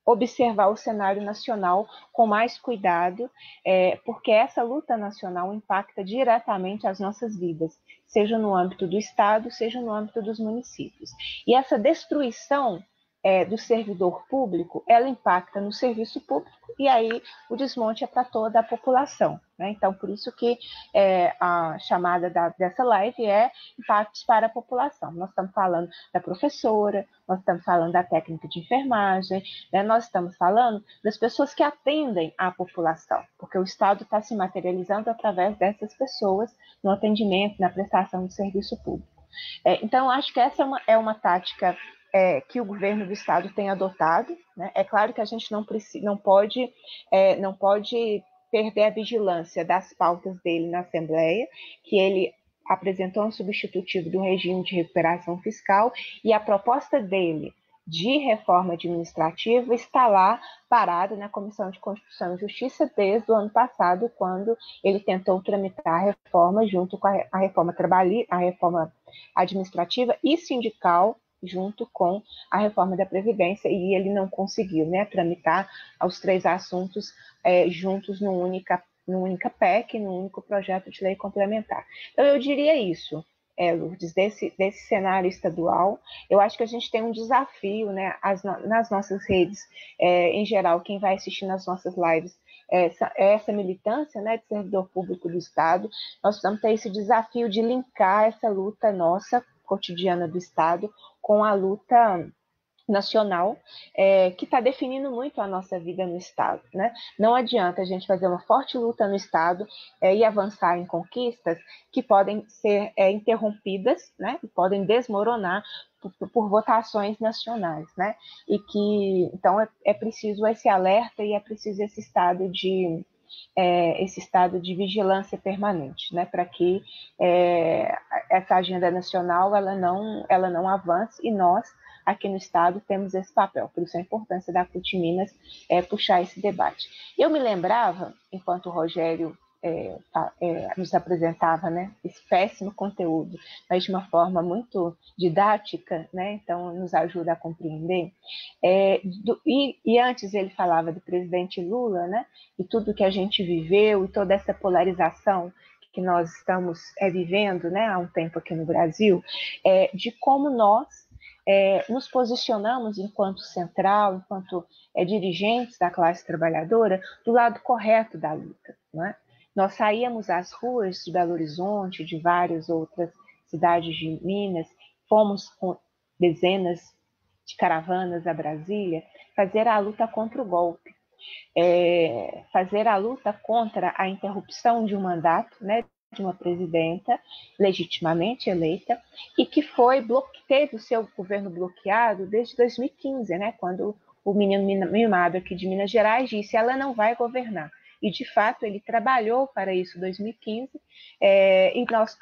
observar o cenário nacional com mais cuidado, porque essa luta nacional impacta diretamente as nossas vidas, seja no âmbito do Estado, seja no âmbito dos municípios. E essa destruição do servidor público, ela impacta no serviço público e aí o desmonte é para toda a população, né? Então, por isso que a chamada dessa live é impactos para a população. Nós estamos falando da professora, nós estamos falando da técnica de enfermagem, né? Nós estamos falando das pessoas que atendem a população, porque o Estado está se materializando através dessas pessoas no atendimento, na prestação de serviço público. Então, acho que essa é uma tática que o governo do Estado tem adotado, né? É claro que a gente não pode perder a vigilância das pautas dele na Assembleia, que ele apresentou um substitutivo do regime de recuperação fiscal, e a proposta dele de reforma administrativa está lá parada na Comissão de Constituição e Justiça desde o ano passado, quando ele tentou tramitar a reforma junto com a reforma administrativa e sindical, junto com a reforma da Previdência, e ele não conseguiu, né, tramitar os três assuntos juntos numa única PEC, num único projeto de lei complementar. Então, eu diria isso, Lourdes, desse cenário estadual. Eu acho que a gente tem um desafio, né, nas nossas redes, em geral, quem vai assistir nas nossas lives, essa militância, né, de servidor público do Estado. Nós vamos ter esse desafio de linkar essa luta nossa, cotidiana do Estado, com a luta nacional, que está definindo muito a nossa vida no Estado, né? Não adianta a gente fazer uma forte luta no Estado e avançar em conquistas que podem ser interrompidas, né? E podem desmoronar por votações nacionais, né? E que então é preciso esse alerta e é preciso esse estado de vigilância permanente, né? Para que essa agenda nacional ela não avance, e nós aqui no Estado temos esse papel. Por isso a importância da CUT Minas puxar esse debate. Eu me lembrava, enquanto o Rogério nos apresentava, né, esse péssimo conteúdo, mas de uma forma muito didática, né, então nos ajuda a compreender. E antes ele falava do presidente Lula, né, e tudo que a gente viveu, e toda essa polarização que nós estamos vivendo, né, há um tempo aqui no Brasil, de como nós nos posicionamos enquanto central, enquanto dirigentes da classe trabalhadora, do lado correto da luta, não é? Nós saíamos às ruas de Belo Horizonte, de várias outras cidades de Minas, fomos com dezenas de caravanas a Brasília, fazer a luta contra o golpe, fazer a luta contra a interrupção de um mandato, né, de uma presidenta legitimamente eleita, e que teve o seu governo bloqueado desde 2015, né, quando o menino mimado aqui de Minas Gerais disse: ela não vai governar. E, de fato, ele trabalhou para isso em 2015, e nós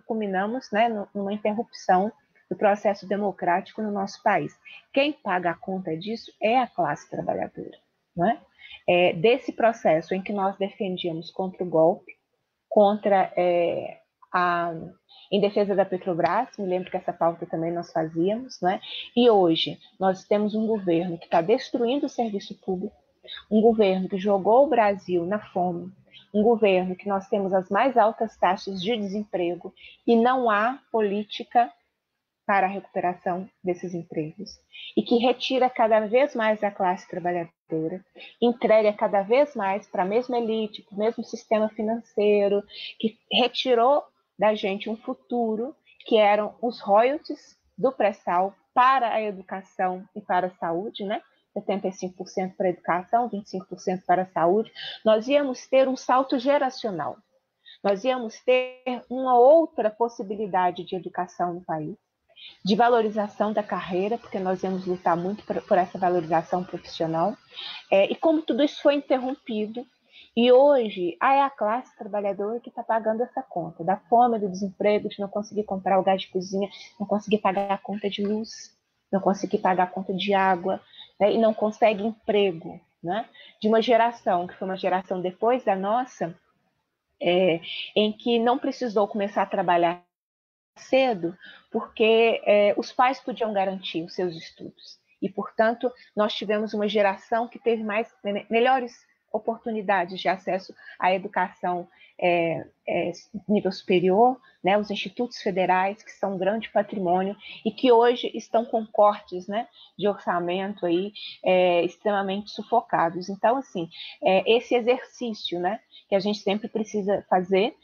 culminamos, né, numa interrupção do processo democrático no nosso país. Quem paga a conta disso é a classe trabalhadora, não é? Desse processo em que nós defendíamos contra o golpe, em defesa da Petrobras, me lembro que essa pauta também nós fazíamos, né? E hoje nós temos um governo que está destruindo o serviço público, um governo que jogou o Brasil na fome, um governo que nós temos as mais altas taxas de desemprego e não há política para a recuperação desses empregos, e que retira cada vez mais da classe trabalhadora, entrega cada vez mais para a mesma elite, para o mesmo sistema financeiro, que retirou da gente um futuro que eram os royalties do pré-sal para a educação e para a saúde, né? 75% para a educação, 25% para a saúde. Nós íamos ter um salto geracional. Nós íamos ter uma outra possibilidade de educação no país, de valorização da carreira, porque nós íamos lutar muito por essa valorização profissional, e como tudo isso foi interrompido, e hoje é a classe trabalhadora que está pagando essa conta, da fome, do desemprego, de não conseguir comprar o gás de cozinha, não conseguir pagar a conta de luz, não conseguir pagar a conta de água, né, e não consegue emprego, né, de uma geração, que foi uma geração depois da nossa, em que não precisou começar a trabalhar cedo, porque os pais podiam garantir os seus estudos. E, portanto, nós tivemos uma geração que teve melhores oportunidades de acesso à educação nível superior, né, os institutos federais, que são um grande patrimônio e que hoje estão com cortes, né, de orçamento aí, extremamente sufocados. Então, assim, esse exercício, né, que a gente sempre precisa fazer,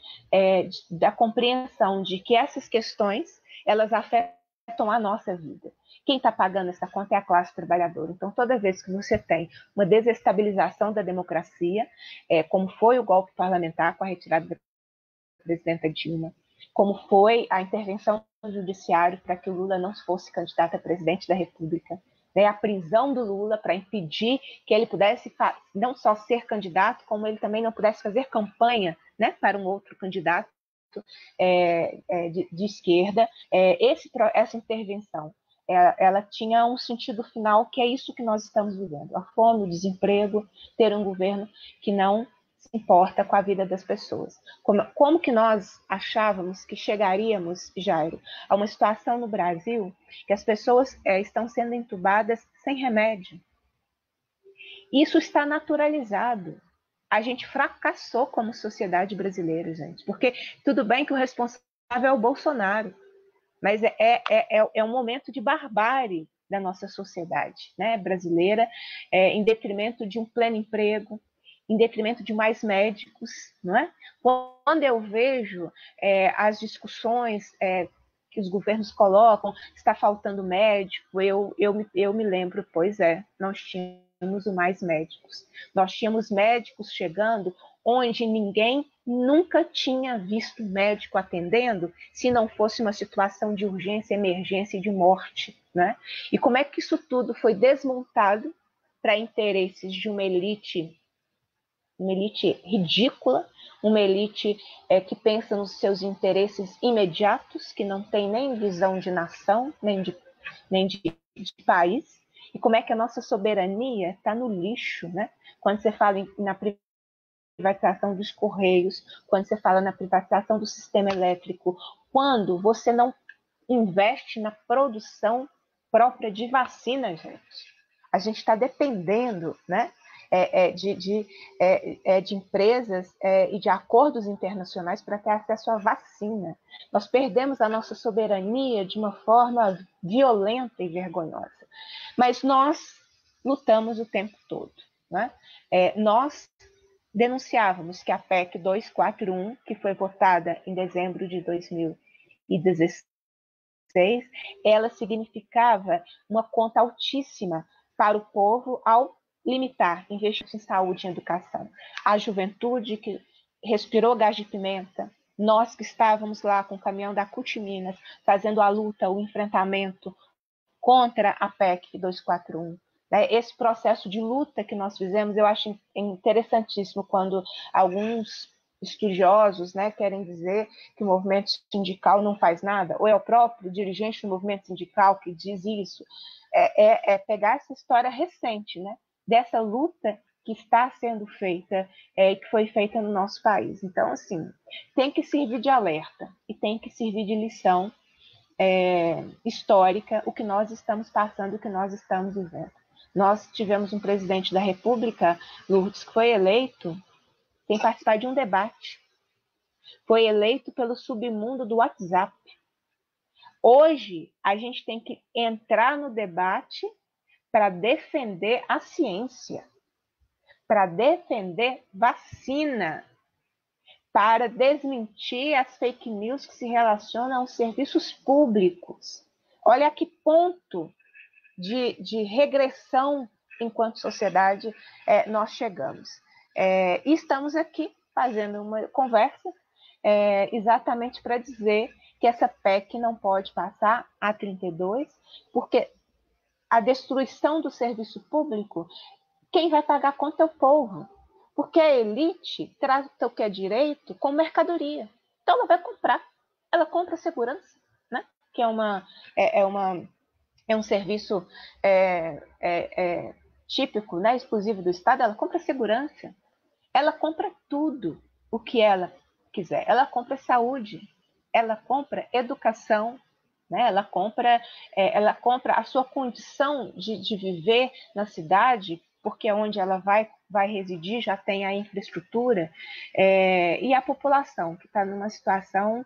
da compreensão de que essas questões, elas afetam a nossa vida. Quem está pagando essa conta é a classe trabalhadora. Então, toda vez que você tem uma desestabilização da democracia, como foi o golpe parlamentar com a retirada da presidenta Dilma, como foi a intervenção do judiciário para que o Lula não fosse candidato a presidente da República, né, a prisão do Lula para impedir que ele pudesse não só ser candidato, como ele também não pudesse fazer campanha, né, para um outro candidato de esquerda. Essa intervenção, ela tinha um sentido final, que é isso que nós estamos vivendo: a fome, o desemprego, ter um governo que não se importa com a vida das pessoas. Como que nós achávamos que chegaríamos, Jairo, a uma situação no Brasil que as pessoas estão sendo entubadas sem remédio? Isso está naturalizado. A gente fracassou como sociedade brasileira, gente, porque tudo bem que o responsável é o Bolsonaro, mas é um momento de barbárie da nossa sociedade, né, brasileira, em detrimento de um pleno emprego, em detrimento de mais médicos, não é? Quando eu vejo as discussões que os governos colocam, está faltando médico, eu me lembro, pois é, nós tínhamos mais médicos. Nós tínhamos médicos chegando onde ninguém nunca tinha visto médico atendendo, se não fosse uma situação de urgência, emergência e de morte, né? E como é que isso tudo foi desmontado para interesses de uma elite ridícula, uma elite que pensa nos seus interesses imediatos, que não tem nem visão de nação, nem de país, e como é que a nossa soberania está no lixo, né? Quando você fala na privatização dos Correios, quando você fala na privatização do sistema elétrico, quando você não investe na produção própria de vacina, gente. A gente está dependendo, né, de empresas e de acordos internacionais para ter acesso à vacina. Nós perdemos a nossa soberania de uma forma violenta e vergonhosa. Mas nós lutamos o tempo todo, né? Nós denunciávamos que a PEC 241, que foi votada em dezembro de 2016, ela significava uma conta altíssima para o povo ao limitar investimentos em saúde e educação. A juventude que respirou gás de pimenta, nós que estávamos lá com o caminhão da CUT Minas, fazendo a luta, o enfrentamento contra a PEC 241, esse processo de luta que nós fizemos, eu acho interessantíssimo quando alguns estudiosos, né, querem dizer que o movimento sindical não faz nada, ou é o próprio dirigente do movimento sindical que diz isso. É pegar essa história recente, né, dessa luta que está sendo feita e que foi feita no nosso país. Então, assim, tem que servir de alerta e tem que servir de lição histórica o que nós estamos passando, o que nós estamos vivendo. Nós tivemos um presidente da República, Lourdes, que foi eleito sem participar de um debate. Foi eleito pelo submundo do WhatsApp. Hoje, a gente tem que entrar no debate para defender a ciência, para defender vacina, para desmentir as fake news que se relacionam aos serviços públicos. Olha a que ponto de regressão enquanto sociedade nós chegamos. E estamos aqui fazendo uma conversa exatamente para dizer que essa PEC não pode passar a 32, porque a destruição do serviço público, quem vai pagar a conta é o povo, porque a elite trata o que é direito como mercadoria. Então ela vai comprar, ela compra segurança, né? Que é um serviço típico, né, exclusivo do Estado. Ela compra segurança, ela compra tudo o que ela quiser. Ela compra saúde, ela compra educação, né? Ela compra a sua condição de viver na cidade, porque é onde ela vai residir, já tem a infraestrutura, e a população que está numa situação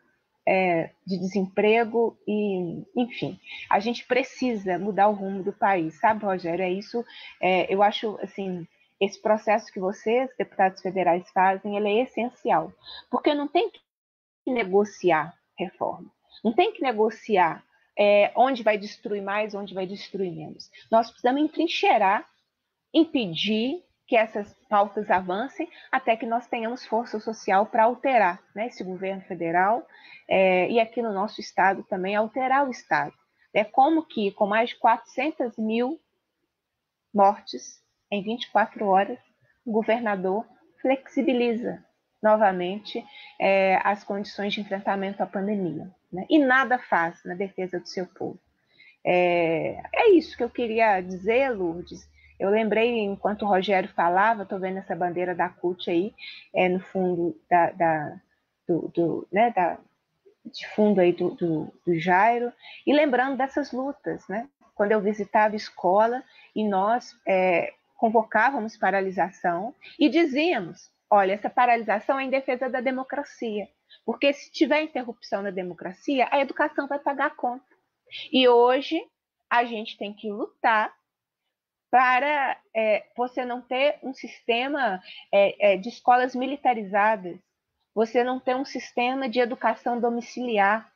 de desemprego e, enfim, a gente precisa mudar o rumo do país, sabe, Rogério? É isso, eu acho, assim, esse processo que vocês, deputados federais, fazem, ele é essencial, porque não tem que negociar reforma, não tem que negociar onde vai destruir mais, onde vai destruir menos. Nós precisamos entrincheirar, impedir que essas pautas avancem até que nós tenhamos força social para alterar, né, esse governo federal e aqui no nosso estado também alterar o estado. É como que com mais de 400 mil mortes em 24 horas, o governador flexibiliza novamente as condições de enfrentamento à pandemia, né? E nada faz na defesa do seu povo. É isso que eu queria dizer, Lourdes. Eu lembrei, enquanto o Rogério falava, estou vendo essa bandeira da CUT aí, no fundo de fundo aí do Jairo, e lembrando dessas lutas, né? Quando eu visitava a escola e nós convocávamos paralisação e dizíamos, olha, essa paralisação é em defesa da democracia, porque se tiver interrupção na democracia, a educação vai pagar a conta. E hoje a gente tem que lutar para você não ter um sistema de escolas militarizadas, você não ter um sistema de educação domiciliar,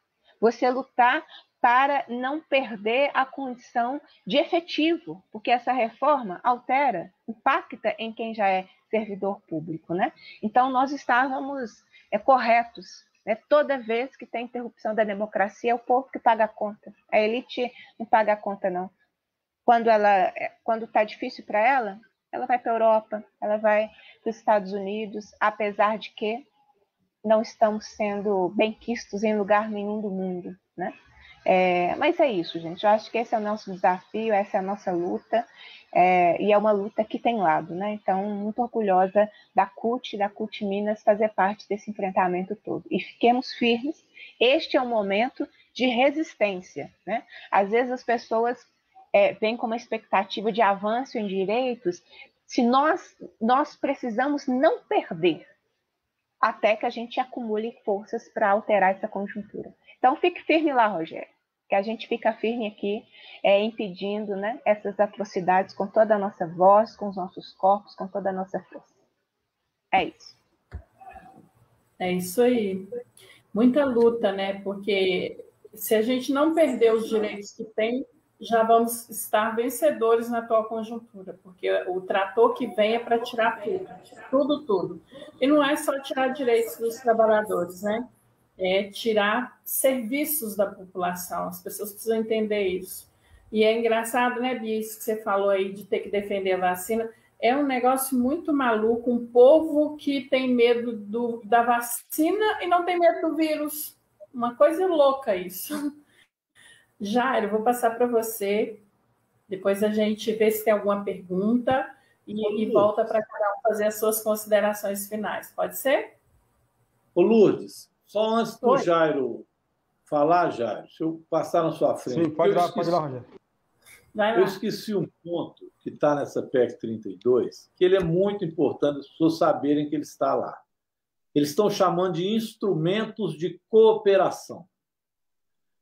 você lutar para não perder a condição de efetivo, porque essa reforma altera, impacta em quem já é servidor público, né? Então, nós estávamos corretos, né? Toda vez que tem interrupção da democracia, é o povo que paga a conta. A elite não paga a conta, não. Quando está difícil para ela vai para a Europa, ela vai para os Estados Unidos, apesar de que não estamos sendo benquistos em lugar nenhum do mundo, né? Mas é isso, gente. Eu acho que esse é o nosso desafio, essa é a nossa luta, e é uma luta que tem lado, né? Então, muito orgulhosa da CUT Minas fazer parte desse enfrentamento todo. E fiquemos firmes. Este é um momento de resistência, né? Às vezes as pessoas vêm com uma expectativa de avanço em direitos. Se nós precisamos não perder até que a gente acumule forças para alterar essa conjuntura. Então, fique firme lá, Rogério, que a gente fica firme aqui, impedindo, né, essas atrocidades com toda a nossa voz, com os nossos corpos, com toda a nossa força. É isso. É isso aí. Muita luta, né? Porque se a gente não perder os direitos que tem, já vamos estar vencedores na atual conjuntura, porque o trator que vem é para tirar tudo. E não é só tirar direitos dos trabalhadores, né? É tirar serviços da população. As pessoas precisam entender isso. E é engraçado, né, Bia, isso que você falou aí de ter que defender a vacina. É um negócio muito maluco, um povo que tem medo da vacina e não tem medo do vírus. Uma coisa louca isso. Jairo, vou passar para você, depois a gente vê se tem alguma pergunta e volta para cada um fazer as suas considerações finais. Pode ser? Ô, Lourdes, só antes do Jairo falar, Jairo, se eu passar na sua frente... Sim, pode ir lá, Rogério. Eu esqueci um ponto que está nessa PEC 32, que ele é muito importante as pessoas saberem que ele está lá. Eles estão chamando de instrumentos de cooperação.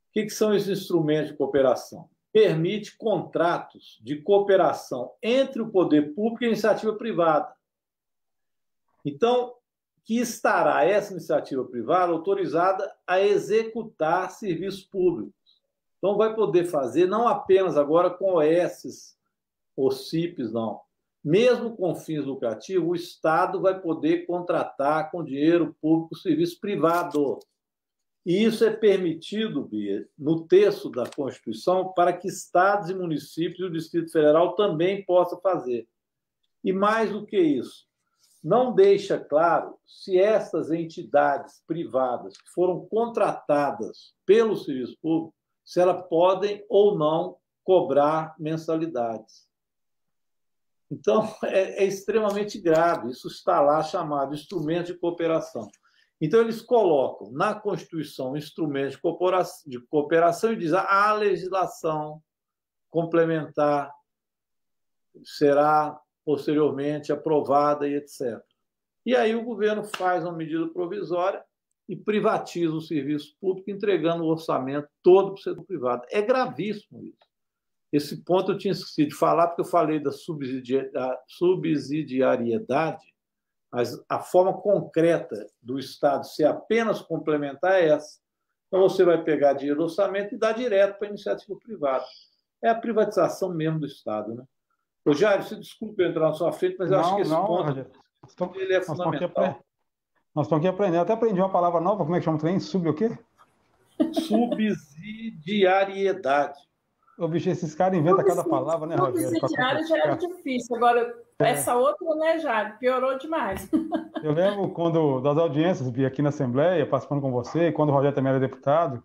O que são esses instrumentos de cooperação? Permite contratos de cooperação entre o poder público e a iniciativa privada. Então, que estará essa iniciativa privada autorizada a executar serviços públicos. Então, vai poder fazer não apenas agora com OS ou CIPs, não. Mesmo com fins lucrativos, o Estado vai poder contratar com dinheiro público serviço privado. E isso é permitido, Bia, no texto da Constituição, para que estados e municípios e o Distrito Federal também possam fazer. E mais do que isso, não deixa claro se essas entidades privadas que foram contratadas pelo serviço público, se elas podem ou não cobrar mensalidades. Então, é extremamente grave. Isso está lá chamado instrumento de cooperação. Então, eles colocam na Constituição instrumentos de cooperação e dizem a legislação complementar será posteriormente aprovada e etc. E aí o governo faz uma medida provisória e privatiza o serviço público, entregando o orçamento todo para o setor privado. É gravíssimo isso. Esse ponto eu tinha esquecido de falar, porque eu falei da subsidiariedade, mas a forma concreta do Estado ser apenas complementar é essa. Então, você vai pegar dinheiro do orçamento e dar direto para a iniciativa privada. É a privatização mesmo do Estado, né? Ô, Jair, se desculpe eu entrar na sua frente, mas eu acho que esse ponto ele é fundamental. Nós estamos aqui aprendendo. Eu até aprendi uma palavra nova, como é que chama o trem? O quê? Subsidiariedade. Ô, bicho, esses caras inventam cada palavra, né, Rogério? Subsidiário já era difícil. Agora, essa outra, né, Jair, piorou demais. Eu lembro quando das audiências, vi aqui na Assembleia, participando com você, quando o Rogério também era deputado,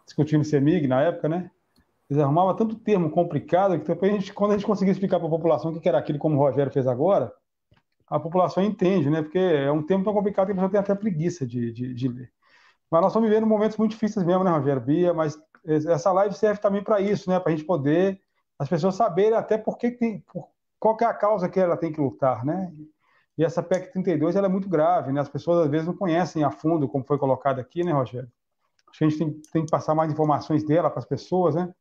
discutindo CEMIG na época, né? Eles arrumavam tanto termo complicado que depois, quando a gente conseguia explicar para a população o que era aquilo, como o Rogério fez agora, a população entende, né? Porque é um termo tão complicado que a pessoa tem até preguiça de ler. Mas nós estamos vivendo momentos muito difíceis mesmo, né, Rogério? Bia, mas essa live serve também para isso, né? Para a gente poder, as pessoas saberem até qual que é a causa que ela tem que lutar, né? E essa PEC 32, ela é muito grave, né? As pessoas, às vezes, não conhecem a fundo, como foi colocado aqui, né, Rogério? Acho que a gente tem que passar mais informações dela para as pessoas, né?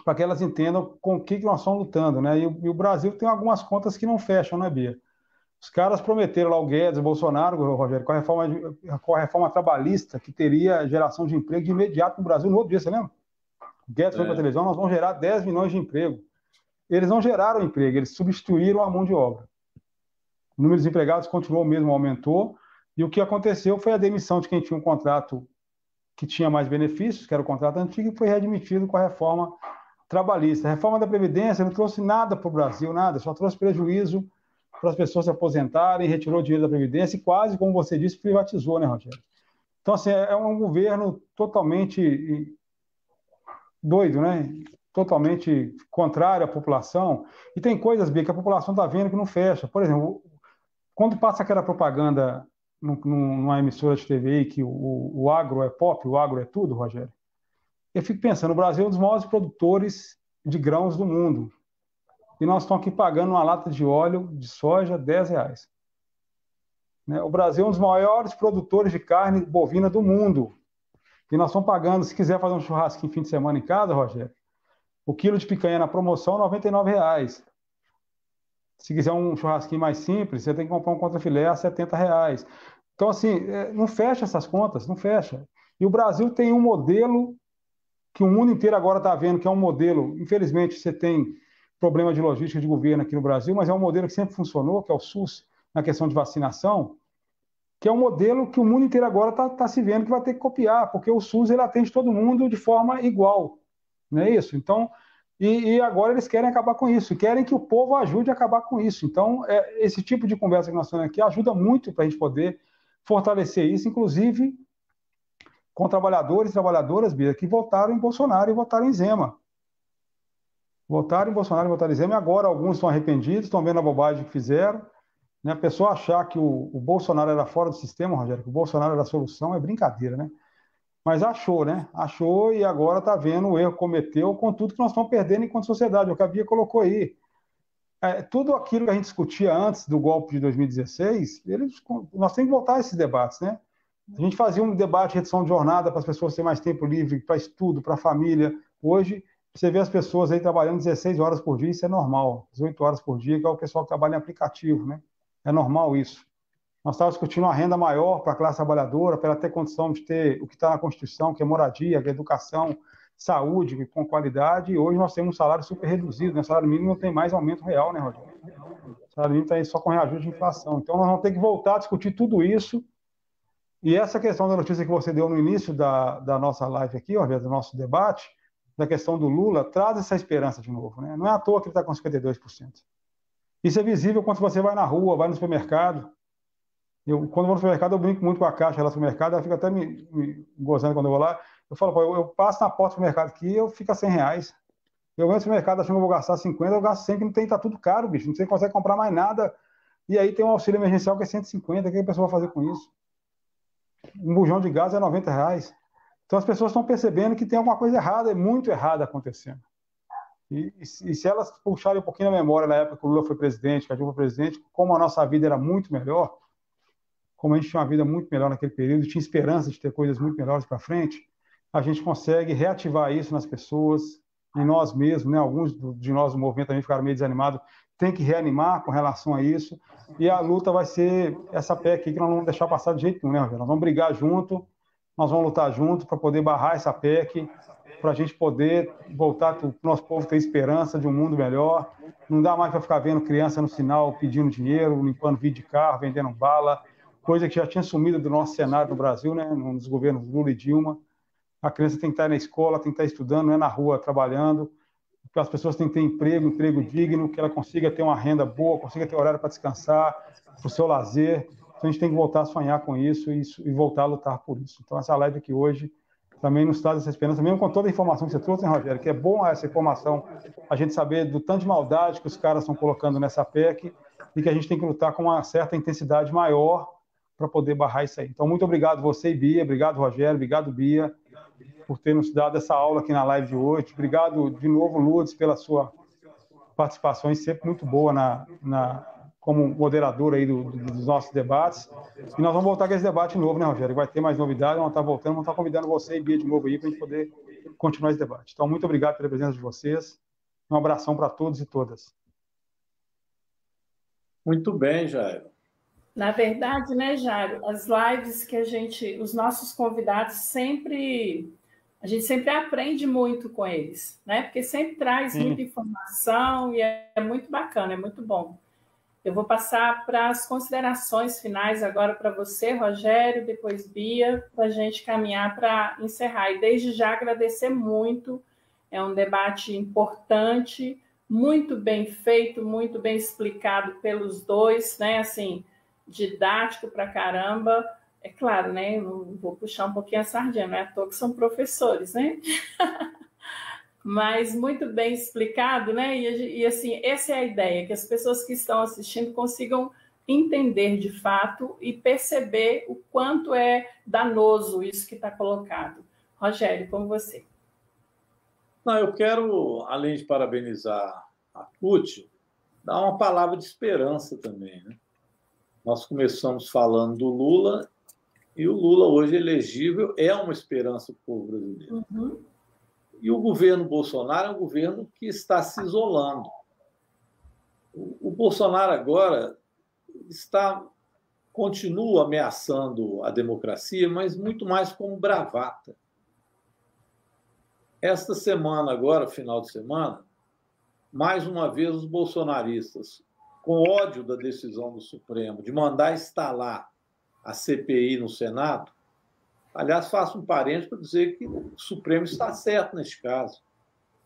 Para que elas entendam com o que nós estamos lutando, né? E o Brasil tem algumas contas que não fecham, né, Bia? Os caras prometeram lá, o Guedes, o Bolsonaro, o Rogério, com a reforma trabalhista, que teria geração de emprego de imediato no Brasil no outro dia, você lembra? O Guedes foi para a televisão, nós vamos gerar 10 milhões de emprego. Eles não geraram emprego, eles substituíram a mão de obra. O número de desempregados continuou mesmo, aumentou, e o que aconteceu foi a demissão de quem tinha um contrato que tinha mais benefícios, que era o contrato antigo, e foi readmitido com a reforma trabalhista. A reforma da Previdência não trouxe nada para o Brasil, nada, só trouxe prejuízo para as pessoas se aposentarem, retirou o dinheiro da Previdência e quase, como você disse, privatizou, né, Rogério? Então, assim, é um governo totalmente doido, né? Totalmente contrário à população. E tem coisas, Bia, que a população está vendo que não fecha. Por exemplo, quando passa aquela propaganda numa emissora de TV aí que o agro é pop, o agro é tudo, Rogério, eu fico pensando, o Brasil é um dos maiores produtores de grãos do mundo. E nós estamos aqui pagando uma lata de óleo de soja R$10. Né? O Brasil é um dos maiores produtores de carne bovina do mundo. E nós estamos pagando, se quiser fazer um churrasquinho fim de semana em casa, Rogério, o quilo de picanha na promoção, R$99. Se quiser um churrasquinho mais simples, você tem que comprar um contrafilé a R$70. Então, assim, não fecha essas contas, não fecha. E o Brasil tem um modelo que o mundo inteiro agora está vendo, que é um modelo, infelizmente, você tem problema de logística de governo aqui no Brasil, mas é um modelo que sempre funcionou, que é o SUS, na questão de vacinação, que é um modelo que o mundo inteiro agora está se vendo que vai ter que copiar, porque o SUS ele atende todo mundo de forma igual, não é isso? Então, e agora eles querem acabar com isso, querem que o povo ajude a acabar com isso. Então, esse tipo de conversa que nós estamos aqui ajuda muito para a gente poder fortalecer isso, inclusive com trabalhadores e trabalhadoras, Bia, que votaram em Bolsonaro e votaram em Zema. Votaram em Bolsonaro e votaram em Zema, e agora alguns estão arrependidos, estão vendo a bobagem que fizeram. Né? A pessoa achar que o Bolsonaro era fora do sistema, Rogério, que o Bolsonaro era a solução, é brincadeira, né? Mas achou, né? Achou e agora está vendo o erro que cometeu com tudo que nós estamos perdendo enquanto sociedade. O que a Bia colocou aí. Tudo aquilo que a gente discutia antes do golpe de 2016, nós temos que voltar a esses debates, né? A gente fazia um debate de redução de jornada para as pessoas terem mais tempo livre, para estudo, para a família. Hoje, você vê as pessoas aí trabalhando 16 horas por dia, isso é normal. 18 horas por dia, que é o pessoal que trabalha em aplicativo, né? É normal isso. Nós estávamos discutindo uma renda maior para a classe trabalhadora, para ela ter condição de ter o que está na Constituição, que é moradia, que é educação, saúde, com qualidade, e hoje nós temos um salário super reduzido, né? O salário mínimo não tem mais aumento real, né, Rogério? O salário mínimo está aí só com reajuste de inflação. Então, nós vamos ter que voltar a discutir tudo isso. E essa questão da notícia que você deu no início da nossa live aqui, Rogério, do nosso debate, da questão do Lula, traz essa esperança de novo, né? Não é à toa que ele está com 52%. Isso é visível quando você vai na rua, vai no supermercado. Quando vou no supermercado, eu brinco muito com a caixa lá no supermercado, ela fica até me gozando quando eu vou lá. Eu falo, pô, eu passo na porta do supermercado aqui e eu fico a R$100. Eu venho no supermercado achando que eu vou gastar 50, eu gasto 100, que não tem, tá tudo caro, bicho. Não sei, consegue comprar mais nada. E aí tem um auxílio emergencial que é 150, o que a pessoa vai fazer com isso? Um bujão de gás é R$90. Então as pessoas estão percebendo que tem alguma coisa errada, é muito errada acontecendo. E se elas puxarem um pouquinho na memória na época que o Lula foi presidente, que a Dilma foi presidente, como a nossa vida era muito melhor, como a gente tinha uma vida muito melhor naquele período, tinha esperança de ter coisas muito melhores para frente, a gente consegue reativar isso nas pessoas, em nós mesmos, né? Alguns de nós do movimento também ficaram meio desanimados, tem que reanimar com relação a isso, e a luta vai ser essa PEC aqui que nós não vamos deixar passar de jeito nenhum, né, Rogério? Nós vamos brigar junto, nós vamos lutar junto para poder barrar essa PEC, para a gente poder voltar para o nosso povo ter esperança de um mundo melhor. Não dá mais para ficar vendo criança no sinal pedindo dinheiro, limpando vidro de carro, vendendo bala, coisa que já tinha sumido do nosso cenário no Brasil, né, nos governos Lula e Dilma. A criança tem que estar na escola, tem que estar estudando, não é na rua trabalhando. As pessoas têm que ter emprego digno, que ela consiga ter uma renda boa, consiga ter horário para descansar, para o seu lazer. Então a gente tem que voltar a sonhar com isso e voltar a lutar por isso. Então essa live aqui hoje também nos traz essa esperança, mesmo com toda a informação que você trouxe, hein, Rogério, que é bom essa informação, a gente saber do tanto de maldade que os caras estão colocando nessa PEC e que a gente tem que lutar com uma certa intensidade maior para poder barrar isso aí. Então, muito obrigado você e Bia, obrigado, Rogério, obrigado, Bia, por ter nos dado essa aula aqui na live de hoje. Obrigado de novo, Lourdes, pela sua participação, sempre muito boa como moderador aí dos nossos debates. E nós vamos voltar com esse debate novo, né, Rogério? Vai ter mais novidades, vamos estar voltando, vamos estar convidando você e Bia de novo aí para a gente poder continuar esse debate. Então, muito obrigado pela presença de vocês. Um abração para todos e todas. Muito bem, Jairo. Na verdade, né, Jairo, as lives que os nossos convidados a gente sempre aprende muito com eles, né? Porque sempre traz muita informação e é muito bacana, é muito bom. Eu vou passar para as considerações finais agora para você, Rogério, depois Bia, para a gente caminhar para encerrar. E desde já agradecer muito, é um debate importante, muito bem feito, muito bem explicado pelos dois, né? Assim, didático pra caramba. É claro, né? Eu vou puxar um pouquinho a sardinha, não é à toa que são professores, né? Mas muito bem explicado, né? E assim, essa é a ideia, que as pessoas que estão assistindo consigam entender de fato e perceber o quanto é danoso isso que está colocado. Rogério, como você? Não, eu quero, além de parabenizar a CUT, dar uma palavra de esperança também, né? Nós começamos falando do Lula, e o Lula, hoje elegível, é uma esperança para o povo brasileiro. Uhum. E o governo Bolsonaro é um governo que está se isolando. O Bolsonaro agora continua ameaçando a democracia, mas muito mais como bravata. Esta semana, agora, final de semana, mais uma vez os bolsonaristas, com ódio da decisão do Supremo de mandar instalar a CPI no Senado, aliás, faço um parênteses para dizer que o Supremo está certo neste caso.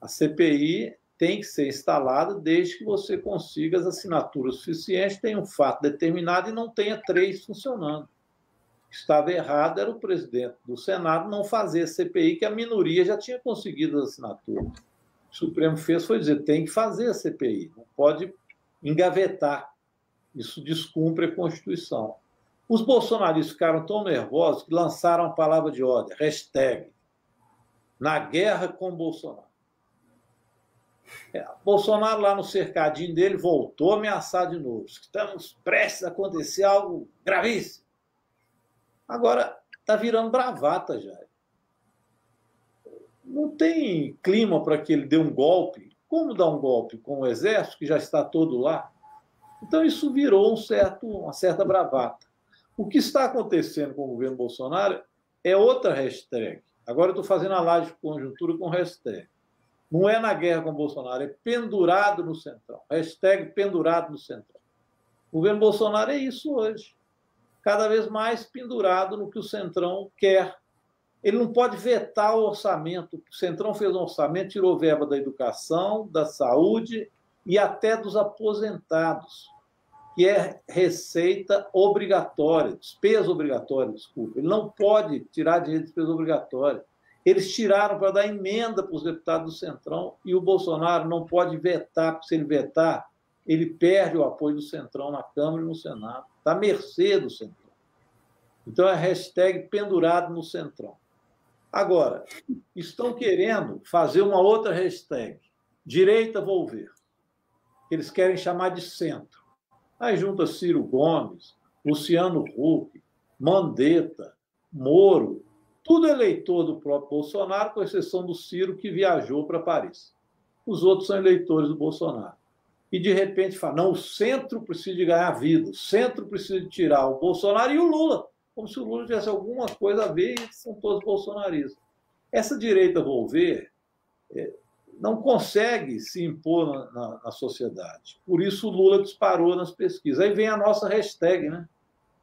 A CPI tem que ser instalada desde que você consiga as assinaturas suficientes, tenha um fato determinado e não tenha 3 funcionando. O que estava errado era o presidente do Senado não fazer a CPI, que a minoria já tinha conseguido as assinaturas. O que o Supremo fez foi dizer, tem que fazer a CPI, não pode engavetar. Isso descumpre a Constituição. Os bolsonaristas ficaram tão nervosos que lançaram a palavra de ordem, hashtag, na guerra com Bolsonaro. Bolsonaro, lá no cercadinho dele, voltou a ameaçar de novo. Estamos prestes a acontecer algo gravíssimo. Agora, está virando bravata já. Não tem clima para que ele dê um golpe. Como dar um golpe com o exército, que já está todo lá? Então, isso virou uma certa bravata. O que está acontecendo com o governo Bolsonaro é outra hashtag. Agora eu estou fazendo a live de conjuntura com hashtag. Não é na guerra com o Bolsonaro, é pendurado no Centrão. Hashtag pendurado no Centrão. O governo Bolsonaro é isso hoje. Cada vez mais pendurado no que o Centrão quer. Ele não pode vetar o orçamento. O Centrão fez um orçamento, tirou verba da educação, da saúde e até dos aposentados, que é receita obrigatória, despesa obrigatória, desculpa. Ele não pode tirar dinheiro de despesa obrigatória. Eles tiraram para dar emenda para os deputados do Centrão e o Bolsonaro não pode vetar, porque se ele vetar, ele perde o apoio do Centrão na Câmara e no Senado. Está à mercê do Centrão. Então é hashtag pendurado no Centrão. Agora, estão querendo fazer uma outra hashtag, direita vou ver. Eles querem chamar de centro. Aí junta Ciro Gomes, Luciano Huck, Mandetta, Moro, tudo eleitor do próprio Bolsonaro, com exceção do Ciro, que viajou para Paris. Os outros são eleitores do Bolsonaro. E, de repente, fala, não, o centro precisa de ganhar vida, o centro precisa de tirar o Bolsonaro e o Lula, como se o Lula tivesse alguma coisa a ver e eles são todos bolsonaristas. Essa direita volver não consegue se impor na sociedade. Por isso o Lula disparou nas pesquisas. Aí vem a nossa hashtag, né?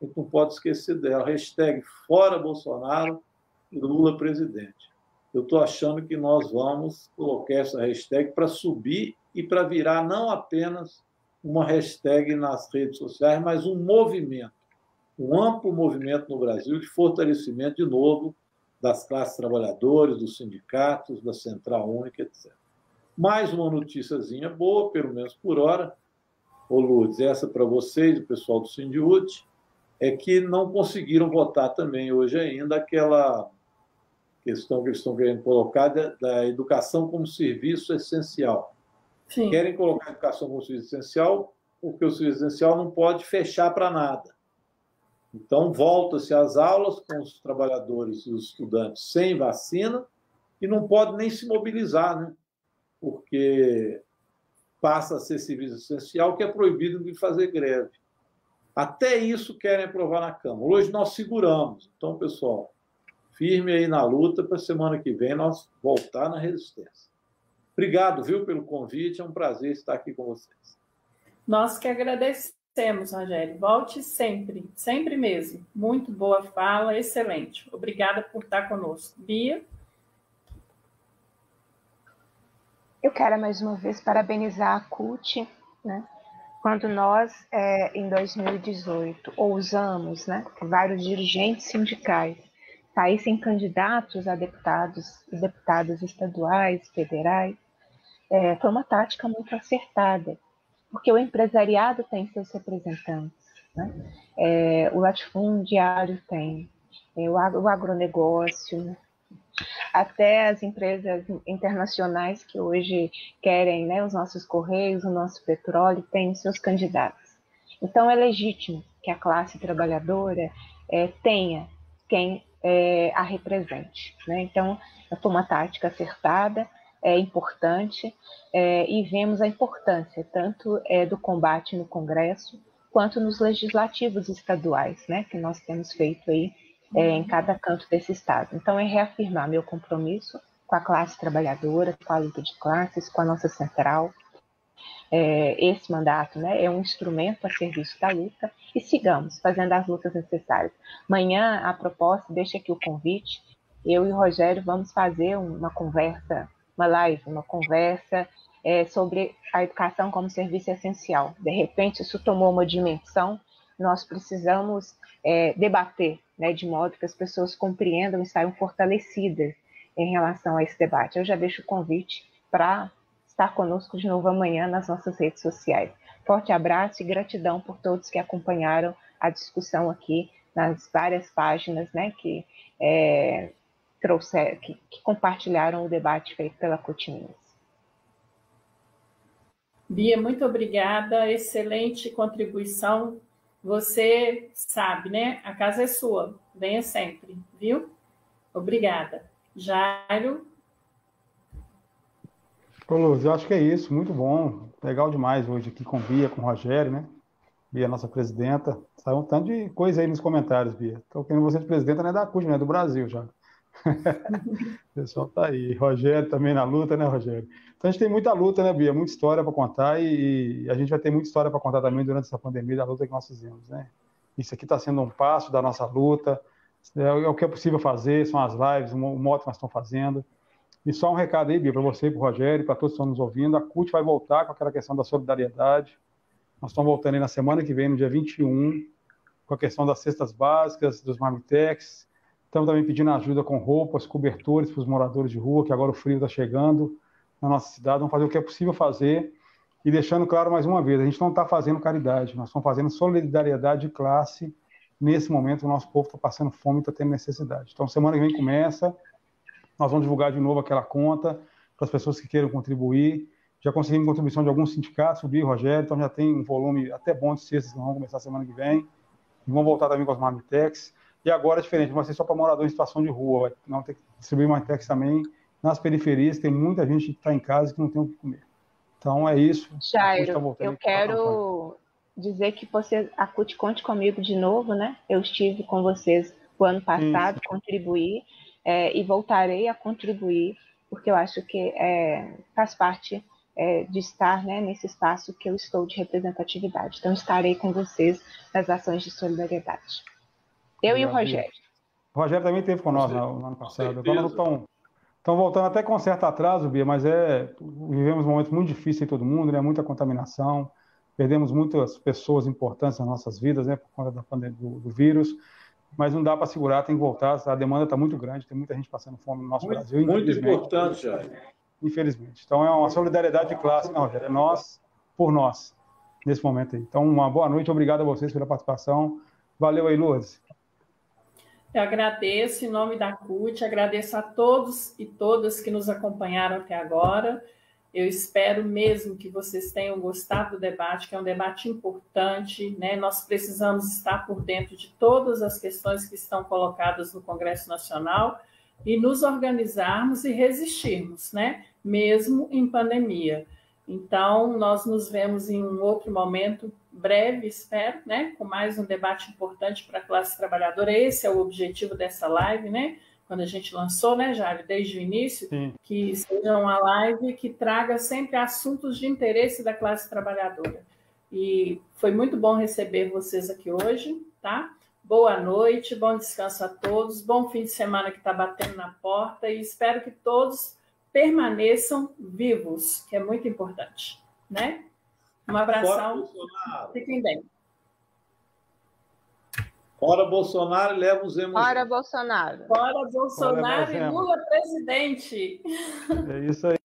A gente não pode esquecer dela, hashtag fora Bolsonaro, Lula presidente. Eu estou achando que nós vamos colocar essa hashtag para subir e para virar não apenas uma hashtag nas redes sociais, mas um movimento, um amplo movimento no Brasil de fortalecimento, de novo, das classes trabalhadoras, dos sindicatos, da Central Única, etc. Mais uma noticiazinha boa, pelo menos por hora, ô Lourdes, essa para vocês, o pessoal do Sindiúti, é que não conseguiram votar também hoje ainda aquela questão que eles estão querendo colocar da educação como serviço essencial. Sim. Querem colocar a educação como serviço essencial porque o serviço essencial não pode fechar para nada. Então, volta-se às aulas com os trabalhadores e os estudantes sem vacina e não pode nem se mobilizar, né? Porque passa a ser serviço essencial, que é proibido de fazer greve. Até isso querem aprovar na Câmara. Hoje nós seguramos. Então, pessoal, firme aí na luta para a semana que vem nós voltar na resistência. Obrigado, viu, pelo convite. É um prazer estar aqui com vocês. Nós que agradecemos, Rogério. Volte sempre, sempre mesmo. Muito boa fala, excelente. Obrigada por estar conosco. Bia? Eu quero, mais uma vez, parabenizar a CUT, né? Quando nós, em 2018, ousamos, né, que vários dirigentes sindicais saíssem candidatos a deputados e deputadas estaduais, federais, foi uma tática muito acertada, porque o empresariado tem seus representantes, né? O latifundiário tem, o agronegócio, né? Até as empresas internacionais que hoje querem, né, os nossos correios, o nosso petróleo, têm os seus candidatos. Então, é legítimo que a classe trabalhadora tenha quem a represente, né? Então, foi uma tática acertada, é importante, e vemos a importância tanto do combate no Congresso, quanto nos legislativos estaduais, né, que nós temos feito aí em cada canto desse estado. Então, é reafirmar meu compromisso com a classe trabalhadora, com a luta de classes, com a nossa central. Esse mandato, né, é um instrumento a serviço da luta, e sigamos fazendo as lutas necessárias. Amanhã, a proposta, deixa aqui o convite, eu e o Rogério vamos fazer uma conversa, uma live, uma conversa sobre a educação como serviço essencial. De repente, isso tomou uma dimensão, nós precisamos debater, né, de modo que as pessoas compreendam e saiam fortalecidas em relação a esse debate. Eu já deixo o convite para estar conosco de novo amanhã nas nossas redes sociais. Forte abraço e gratidão por todos que acompanharam a discussão aqui nas várias páginas, né, que compartilharam o debate feito pela CUT Minas. Bia, muito obrigada, excelente contribuição. Você sabe, né? A casa é sua, venha sempre, viu? Obrigada. Jairo? Ô, Luz, eu acho que é isso, muito bom, legal demais hoje aqui com Bia, com o Rogério, né? Bia, nossa presidenta, saiu um tanto de coisa aí nos comentários, Bia. Estou querendo você de presidenta, não é da CUT, não é do Brasil já. O pessoal tá aí. Rogério também na luta, né, Rogério? Então a gente tem muita luta, né, Bia? Muita história para contar e a gente vai ter muita história para contar também durante essa pandemia da luta que nós fizemos, né? Isso aqui está sendo um passo da nossa luta, é o que é possível fazer, são as lives, o modo que nós estamos fazendo. E só um recado aí, Bia, para você, para o Rogério, para todos que estão nos ouvindo, a CUT vai voltar com aquela questão da solidariedade. Nós estamos voltando aí na semana que vem, no dia 21, com a questão das cestas básicas, dos marmitex. Estamos também pedindo ajuda com roupas, cobertores para os moradores de rua, que agora o frio está chegando na nossa cidade. Vamos fazer o que é possível fazer. E deixando claro mais uma vez, a gente não está fazendo caridade, nós estamos fazendo solidariedade de classe. Nesse momento, o nosso povo está passando fome e está tendo necessidade. Então, semana que vem começa, nós vamos divulgar de novo aquela conta para as pessoas que queiram contribuir. Já conseguimos contribuição de alguns sindicatos, o Bia e o Rogério, então já tem um volume até bom de cestas que vamos começar semana que vem. E vamos voltar também com as marmitex. E agora é diferente, não vai ser só para morador em situação de rua, vai ter que distribuir marmitex também nas periferias, tem muita gente que está em casa que não tem o que comer. Então é isso. Jairo, eu quero dizer que a CUT conte comigo de novo, né? Eu estive com vocês o ano passado, contribuí, e voltarei a contribuir, porque eu acho que faz parte de estar, né, nesse espaço que eu estou de representatividade. Então, estarei com vocês nas ações de solidariedade. Eu e o Rogério. O Rogério também esteve conosco no ano passado. Agora nós estão voltando até com certo atraso, Bia, mas vivemos momentos muito difíceis em todo mundo, né? Muita contaminação, perdemos muitas pessoas importantes nas nossas vidas, né, por conta da pandemia do vírus. Mas não dá para segurar, tem que voltar. A demanda está muito grande, tem muita gente passando fome no nosso Brasil. Muito importante, Jair. Infelizmente. Então é uma solidariedade de classe, não, Rogério? É nós por nós, nesse momento aí. Então, uma boa noite, obrigado a vocês pela participação. Valeu aí, Lourdes. Eu agradeço em nome da CUT, agradeço a todos e todas que nos acompanharam até agora. Eu espero mesmo que vocês tenham gostado do debate, que é um debate importante, né? Nós precisamos estar por dentro de todas as questões que estão colocadas no Congresso Nacional e nos organizarmos e resistirmos, né? Mesmo em pandemia. Então, nós nos vemos em um outro momento breve, espero, né? Com mais um debate importante para a classe trabalhadora. Esse é o objetivo dessa live, né? Quando a gente lançou, né, Jair, desde o início, Sim. que seja uma live que traga sempre assuntos de interesse da classe trabalhadora. E foi muito bom receber vocês aqui hoje, tá? Boa noite, bom descanso a todos, bom fim de semana que está batendo na porta e espero que todos permaneçam vivos, que é muito importante, né? Um abração, fiquem bem. Fora Bolsonaro, leva o Zema. Fora Bolsonaro. Fora Bolsonaro e Lula presidente. É isso aí.